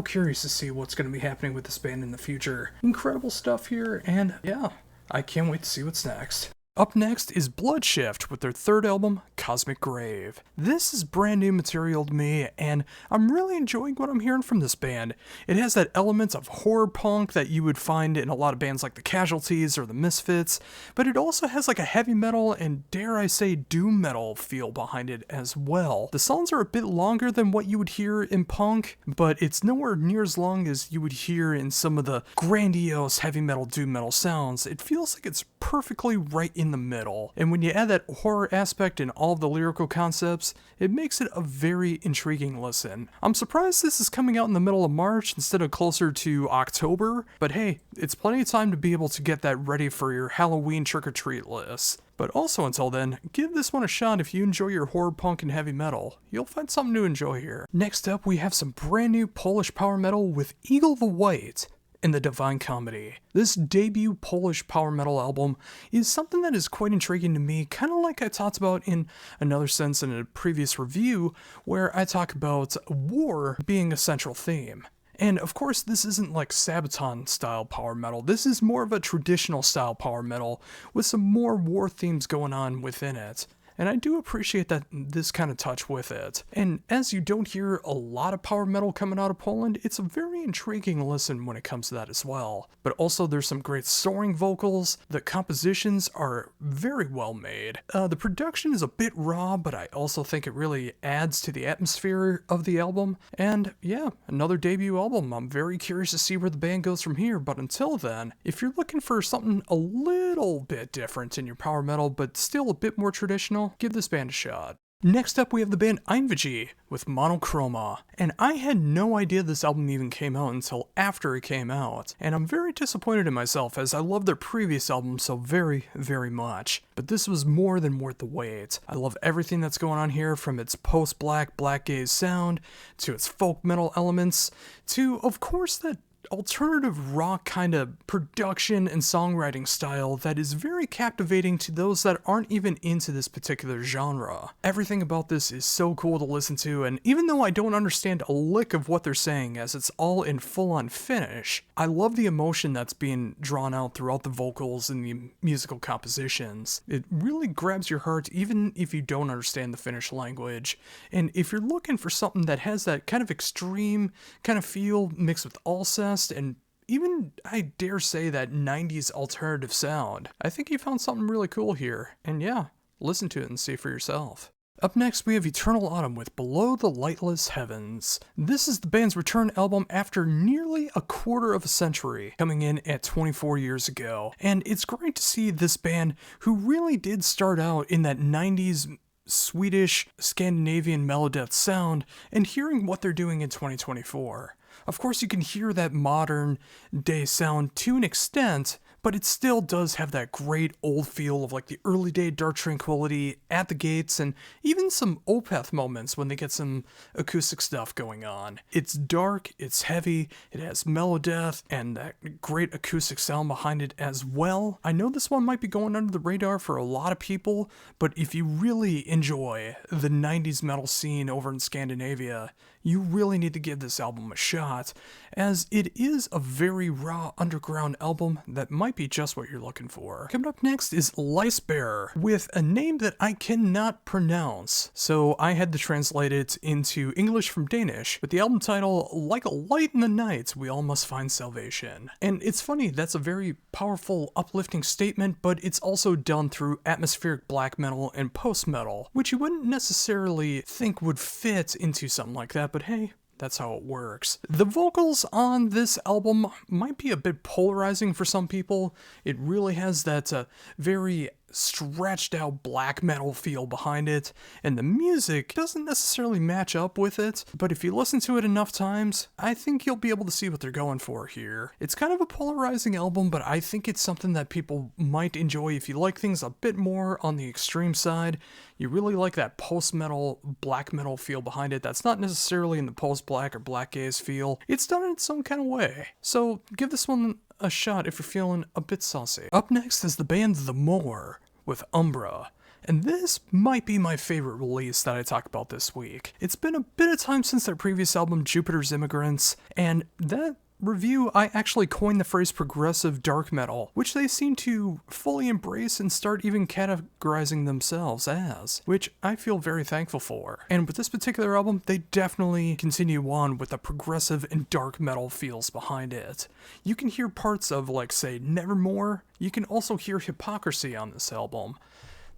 curious to see what's going to be happening with this band in the future. Incredible stuff here, and yeah, I can't wait to see what's next. Up next is Bloodshift with their 3rd album, Cosmic Grave. This is brand new material to me, and I'm really enjoying what I'm hearing from this band. It has that element of horror punk that you would find in a lot of bands like the Casualties or the Misfits, but it also has like a heavy metal and, dare I say, doom metal feel behind it as well. The songs are a bit longer than what you would hear in punk, but it's nowhere near as long as you would hear in some of the grandiose heavy metal, doom metal sounds. It feels like it's perfectly right in the middle. And when you add that horror aspect and all of the lyrical concepts, it makes it a very intriguing listen. I'm surprised this is coming out in the middle of March instead of closer to October, but hey, it's plenty of time to be able to get that ready for your Halloween trick-or-treat list. But also until then, give this one a shot if you enjoy your horror punk and heavy metal. You'll find something to enjoy here. Next up, we have some brand new Polish power metal with Eagle the White and the Divine Comedy. This debut Polish power metal album is something that is quite intriguing to me, kind of like I talked about in another sense in a previous review, where I talk about war being a central theme. And of course, this isn't like Sabaton style power metal. This is more of a traditional style power metal with some more war themes going on within it. And I do appreciate that this kind of touch with it. And as you don't hear a lot of power metal coming out of Poland, it's a very intriguing listen when it comes to that as well. But also there's some great soaring vocals, the compositions are very well made. The production is a bit raw, but I also think it really adds to the atmosphere of the album. And yeah, another debut album. I'm very curious to see where the band goes from here, but until then, if you're looking for something a little bit different in your power metal, but still a bit more traditional, give this band a shot. Next up, we have the band Einvigi with Monochroma, and I had no idea this album even came out until after it came out, and I'm very disappointed in myself as I love their previous album so very, very much. But this was more than worth the wait. I love everything that's going on here, from its post-black, black gaze sound, to its folk metal elements, to, of course, that alternative rock kind of production and songwriting style that is very captivating to those that aren't even into this particular genre. Everything about this is so cool to listen to, and even though I don't understand a lick of what they're saying as it's all in full-on Finnish, I love the emotion that's being drawn out throughout the vocals and the musical compositions. It really grabs your heart even if you don't understand the Finnish language, and if you're looking for something that has that kind of extreme kind of feel mixed with Alcest, and even, I dare say, that 90s alternative sound, I think you found something really cool here. And yeah, listen to it and see for yourself. Up next, we have Eternal Autumn with Below the Lightless Heavens. This is the band's return album after nearly a quarter of a century, coming in at 24 years ago. And it's great to see this band, who really did start out in that 90s Swedish, Scandinavian melodeath sound, and hearing what they're doing in 2024. Of course, you can hear that modern day sound to an extent, but it still does have that great old feel of like the early day Dark Tranquillity at the gates, and even some Opeth moments when they get some acoustic stuff going on. It's dark, it's heavy, it has melodeath, and that great acoustic sound behind it as well. I know this one might be going under the radar for a lot of people, but if you really enjoy the 90s metal scene over in Scandinavia, you really need to give this album a shot, as it is a very raw underground album that might be just what you're looking for. Coming up next is Licebearer, with a name that I cannot pronounce, so I had to translate it into English from Danish, with the album title, Like a Light in the Night, We All Must Find Salvation. And it's funny, that's a very powerful, uplifting statement, but it's also done through atmospheric black metal and post-metal, which you wouldn't necessarily think would fit into something like that, but hey, that's how it works. The vocals on this album might be a bit polarizing for some people. It really has that very stretched out black metal feel behind it, and the music doesn't necessarily match up with it, but if you listen to it enough times, I think you'll be able to see what they're going for here. It's kind of a polarizing album, but I think it's something that people might enjoy if you like things a bit more on the extreme side. You really like that post-metal, black metal feel behind it that's not necessarily in the post-black or black gaze feel. It's done in its own kind of way. So give this one a shot if you're feeling a bit saucy. Up next is the band The More with Umbra. And this might be my favorite release that I talk about this week. It's been a bit of time since their previous album, Jupiter's Immigrants, and that review, I actually coined the phrase progressive dark metal, which they seem to fully embrace and start even categorizing themselves as, which I feel very thankful for. And with this particular album, they definitely continue on with the progressive and dark metal feels behind it. You can hear parts of, like, say, Nevermore. You can also hear Hypocrisy on this album.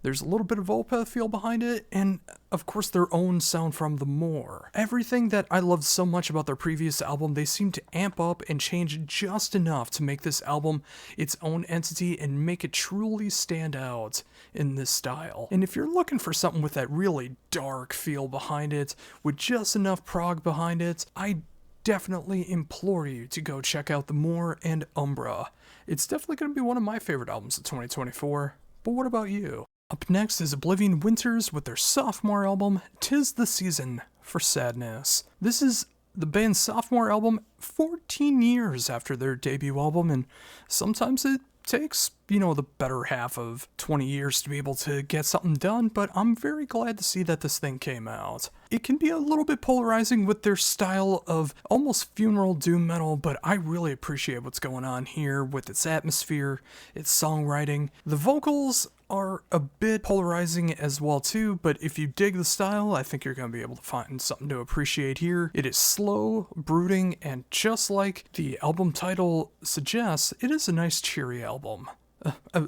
There's a little bit of Opeth feel behind it, and of course their own sound from The More. Everything that I loved so much about their previous album, they seem to amp up and change just enough to make this album its own entity and make it truly stand out in this style. And if you're looking for something with that really dark feel behind it, with just enough prog behind it, I definitely implore you to go check out The More and Umbra. It's definitely going to be one of my favorite albums of 2024, but what about you? Up next is Oblivion Winters with their sophomore album, 'Tis the Season for Sadness. This is the band's sophomore album 14 years after their debut album, and sometimes it takes, the better half of 20 years to be able to get something done, but I'm very glad to see that this thing came out. It can be a little bit polarizing with their style of almost funeral doom metal, but I really appreciate what's going on here with its atmosphere, its songwriting. The vocals are a bit polarizing as well too, but if you dig the style, I think you're going to be able to find something to appreciate here. It is slow, brooding, and just like the album title suggests, it is a nice cheery album.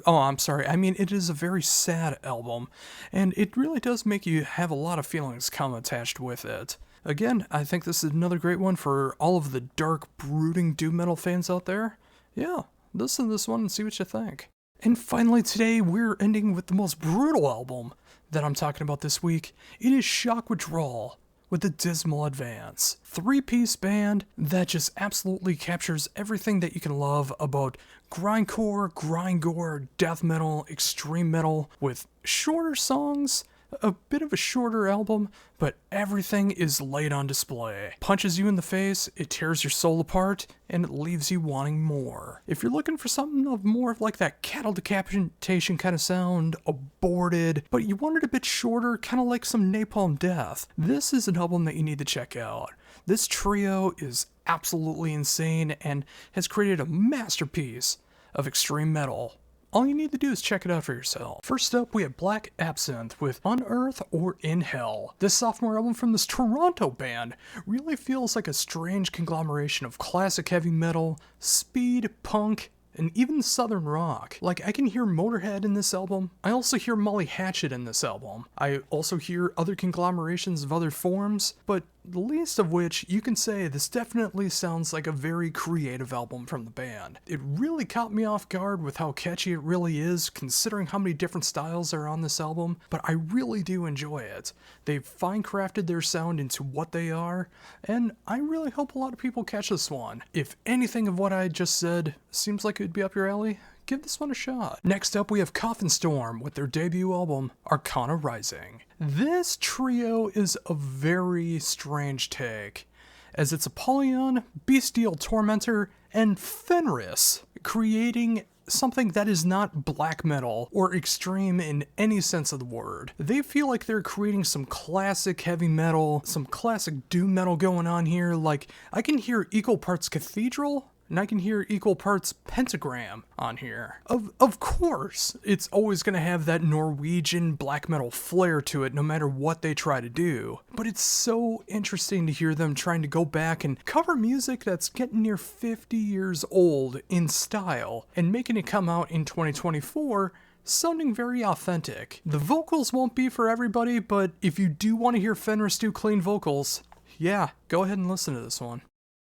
I'm sorry. I mean, it is a very sad album, and it really does make you have a lot of feelings come attached with it. Again, I think this is another great one for all of the dark, brooding doom metal fans out there. Yeah, listen to this one and see what you think. And finally today, we're ending with the most brutal album that I'm talking about this week. It is Shock Withdrawal with the Dismal Advance. 3-piece band that just absolutely captures everything that you can love about grindcore, grindgore, death metal, extreme metal, with shorter songs, a bit of a shorter album, but everything is laid on display. Punches you in the face, it tears your soul apart, and it leaves you wanting more. If you're looking for something of more of like that cattle decapitation kind of sound, aborted, but you want it a bit shorter, kind of like some Napalm Death, this is an album that you need to check out. This trio is absolutely insane and has created a masterpiece of extreme metal. All you need to do is check it out for yourself. First up, we have Black Absinthe with On Earth or In Hell. This sophomore album from this Toronto band really feels like a strange conglomeration of classic heavy metal, speed, punk, and even southern rock. Like, I can hear Motorhead in this album. I also hear Molly Hatchet in this album. I also hear other conglomerations of other forms, but the least of which you can say this definitely sounds like a very creative album from the band. It really caught me off guard with how catchy it really is, considering how many different styles are on this album, but I really do enjoy it. They've fine-crafted their sound into what they are, and I really hope a lot of people catch this one. If anything of what I just said seems like it would be up your alley, give this one a shot. Next up, we have Coffin Storm with their debut album, Arcana Rising. This trio is a very strange take, as it's Apollyon, Bestial Tormentor, and Fenris creating something that is not black metal or extreme in any sense of the word. They feel like they're creating some classic heavy metal, some classic doom metal going on here. Like, I can hear equal parts Cathedral, and I can hear equal parts Pentagram on here. Of course, it's always going to have that Norwegian black metal flair to it no matter what they try to do. But it's so interesting to hear them trying to go back and cover music that's getting near 50 years old in style and making it come out in 2024 sounding very authentic. The vocals won't be for everybody, but if you do want to hear Fenris do clean vocals, yeah, go ahead and listen to this one.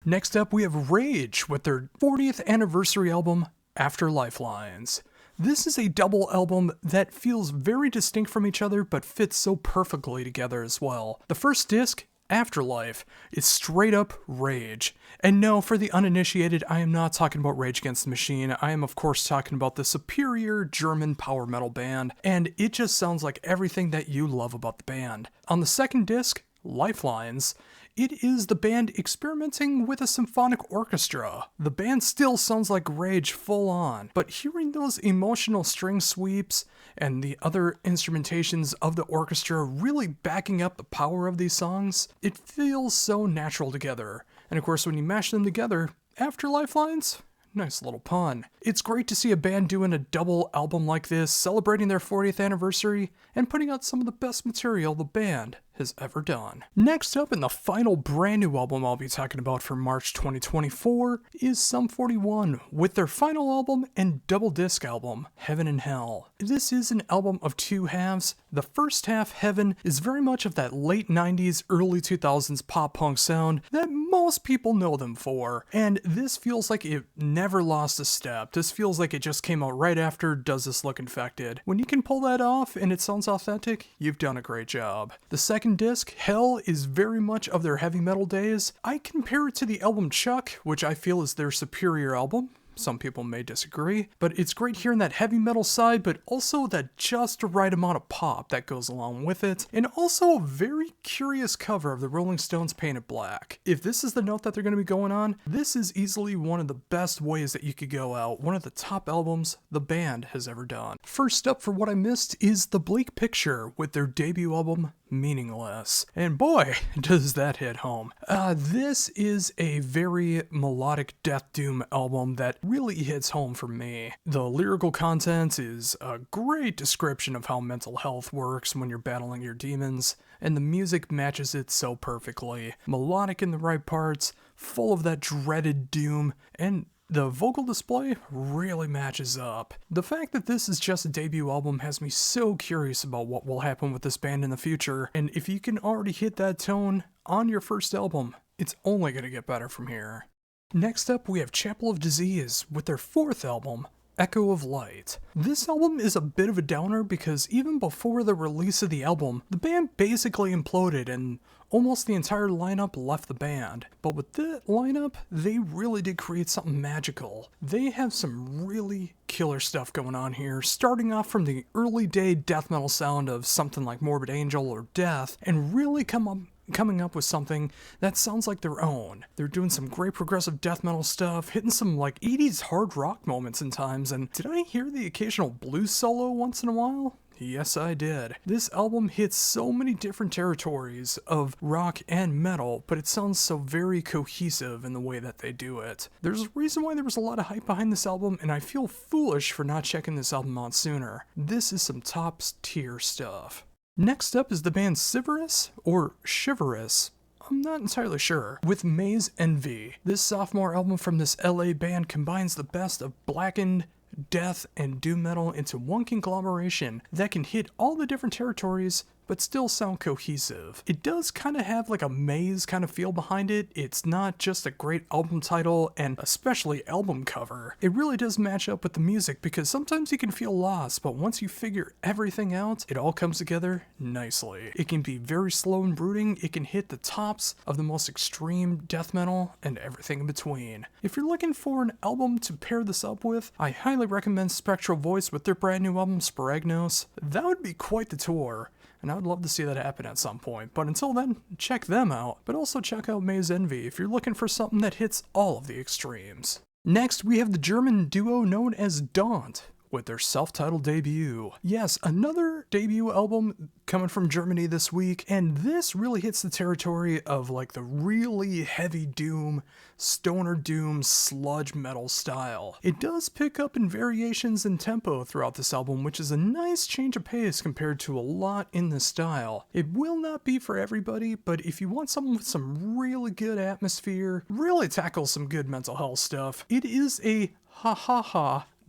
Next up, we have Rage with their 40th anniversary album, After Lifelines. This is a double album that feels very distinct from each other, but fits so perfectly together as well. The first disc, Afterlife, is straight up Rage. And no, for the uninitiated, I am not talking about Rage Against the Machine. I am, of course, talking about the superior German power metal band, and it just sounds like everything that you love about the band. On the second disc, Lifelines, it is the band experimenting with a symphonic orchestra. The band still sounds like Rage full on, but hearing those emotional string sweeps and the other instrumentations of the orchestra really backing up the power of these songs, it feels so natural together. And of course, when you mash them together, After Lifelines, nice little pun. It's great to see a band doing a double album like this, celebrating their 40th anniversary, and putting out some of the best material the band has ever done. Next up, and the final brand new album I'll be talking about for March 2024 is Sum 41 with their final album and double disc album, Heaven and Hell. This is an album of two halves. The first half, Heaven, is very much of that late 90s, early 2000s pop punk sound that most people know them for, and this feels like it never lost a step. This feels like it just came out right after Does This Look Infected. When you can pull that off and it sounds authentic, you've done a great job. The second disc, Hell, is very much of their heavy metal days. I compare it to the album Chuck, which I feel is their superior album. Some people may disagree, but it's great hearing that heavy metal side, but also that just right amount of pop that goes along with it, and also a very curious cover of the Rolling Stones Painted Black. If this is the note that they're going to be going on, this is easily one of the best ways that you could go out, one of the top albums the band has ever done. First up for what I missed is The Bleak Picture with their debut album, Meaningless. And boy, does that hit home. This is a very melodic death doom album that really hits home for me. The lyrical content is a great description of how mental health works when you're battling your demons, and the music matches it so perfectly. Melodic in the right parts, full of that dreaded doom, and the vocal display really matches up. The fact that this is just a debut album has me so curious about what will happen with this band in the future, and if you can already hit that tone on your first album, it's only going to get better from here. Next up, we have Chapel of Disease with their fourth album, Echo of Light. This album is a bit of a downer because even before the release of the album, the band basically imploded and almost the entire lineup left the band. But with that lineup, they really did create something magical. They have some really killer stuff going on here, starting off from the early day death metal sound of something like Morbid Angel or Death, and really coming up with something that sounds like their own. They're doing some great progressive death metal stuff, hitting some like 80s hard rock moments in times, and did I hear the occasional blues solo once in a while? Yes, I did. This album hits so many different territories of rock and metal, but it sounds so very cohesive in the way that they do it. There's a reason why there was a lot of hype behind this album, and I feel foolish for not checking this album out sooner. This is some top tier stuff. Next up is the band Siverus, or Shiverus, I'm not entirely sure, with Maze Envy. This sophomore album from this LA band combines the best of blackened, death, and doom metal into one conglomeration that can hit all the different territories but still sound cohesive. It does kind of have like a maze kind of feel behind it. It's not just a great album title and especially album cover. It really does match up with the music because sometimes you can feel lost, but once you figure everything out, it all comes together nicely. It can be very slow and brooding. It can hit the tops of the most extreme death metal and everything in between. If you're looking for an album to pair this up with, I highly recommend Spectral Voice with their brand new album Sporagnos. That would be quite the tour, and I would love to see that happen at some point. But until then, check them out. But also check out Maze Envy if you're looking for something that hits all of the extremes. Next, we have the German duo known as Daunt with their self-titled debut. Yes, another debut album coming from Germany this week, and this really hits the territory of like the really heavy doom, stoner doom, sludge metal style. It does pick up in variations in tempo throughout this album, which is a nice change of pace compared to a lot in this style. It will not be for everybody, but if you want someone with some really good atmosphere, really tackle some good mental health stuff, it is a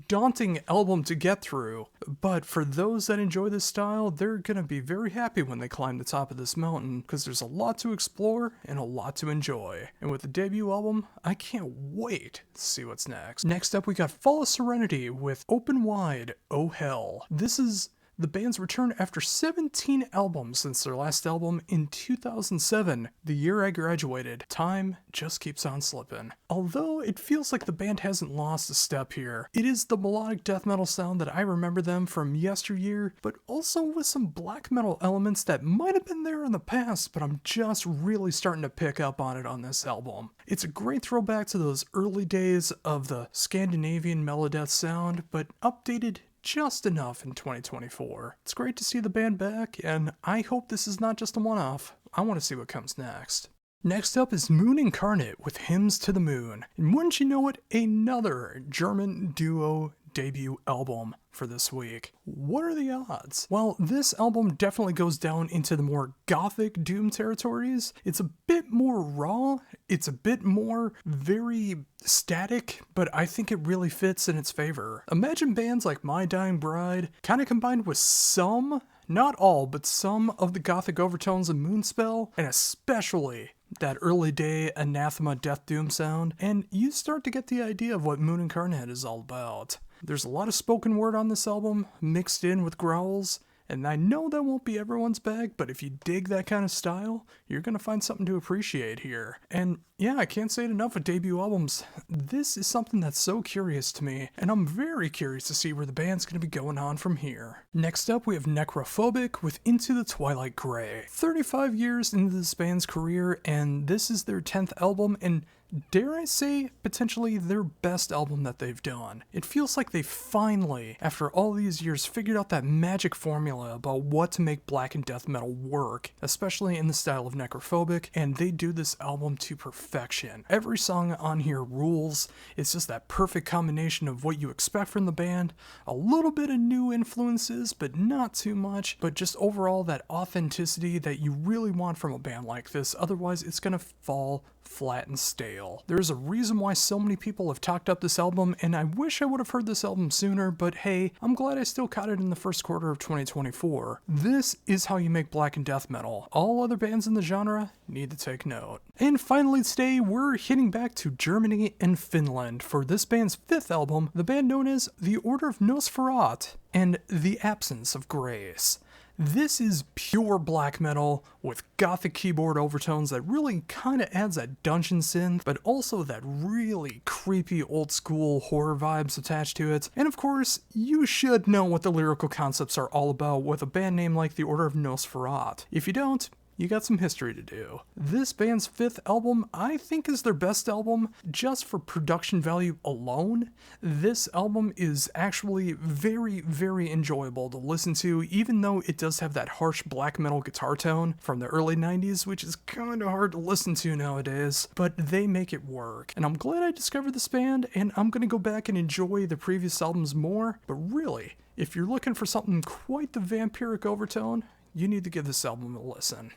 daunting album to get through, but for those that enjoy this style, they're gonna be very happy when they climb the top of this mountain, because there's a lot to explore and a lot to enjoy. And with the debut album, I can't wait to see what's next. Next up, we got Fall of Serenity with Open Wide, Oh Hell. This is the band's return after 17 albums since their last album in 2007, the year I graduated. Time just keeps on slipping. Although it feels like the band hasn't lost a step here. It is the melodic death metal sound that I remember them from yesteryear, but also with some black metal elements that might have been there in the past, but I'm just really starting to pick up on it on this album. It's a great throwback to those early days of the Scandinavian melodeath sound, but updated just enough in 2024. It's great to see the band back, and I hope this is not just a one-off. I want to see what comes next. Next up is Moon Incarnate with Hymns to the Moon. And wouldn't you know it, another German duo debut album for this week. What are the odds? Well, this album definitely goes down into the more gothic doom territories. It's a bit more raw, it's a bit more very static, but I think it really fits in its favor. Imagine bands like My Dying Bride, kind of combined with some, not all, but some of the gothic overtones of Moonspell, and especially that early day Anathema Death Doom sound, and you start to get the idea of what Moon Incarnate is all about. There's a lot of spoken word on this album, mixed in with growls, and I know that won't be everyone's bag, but if you dig that kind of style, you're going to find something to appreciate here. And yeah, I can't say it enough with debut albums. This is something that's so curious to me, and I'm very curious to see where the band's going to be going on from here. Next up, we have Necrophobic with Into the Twilight Grey. 35 years into this band's career, and this is their 10th album, and dare I say, potentially their best album that they've done. It feels like they finally, after all these years, figured out that magic formula about what to make black and death metal work, especially in the style of Necrophobic, and they do this album to perfection. Every song on here rules. It's just that perfect combination of what you expect from the band, a little bit of new influences, but not too much, but just overall that authenticity that you really want from a band like this, otherwise it's gonna fall flat and stale. There's a reason why so many people have talked up this album, and I wish I would have heard this album sooner, but hey, I'm glad I still caught it in the first quarter of 2024. This is how you make black and death metal. All other bands in the genre need to take note. And finally today, we're hitting back to Germany and Finland for this band's 5th album, the band known as The Order of Nosferat and The Absence of Grace. This is pure black metal with gothic keyboard overtones that really kind of adds that dungeon synth, but also that really creepy old school horror vibes attached to it. And of course, you should know what the lyrical concepts are all about with a band name like The Order of Nosferat. If you don't, you got some history to do. This band's 5th album, I think, is their best album just for production value alone. This album is actually very, very enjoyable to listen to, even though it does have that harsh black metal guitar tone from the early 90s, which is kind of hard to listen to nowadays, but they make it work. And I'm glad I discovered this band, and I'm gonna go back and enjoy the previous albums more, but really, if you're looking for something quite the vampiric overtone, you need to give this album a listen.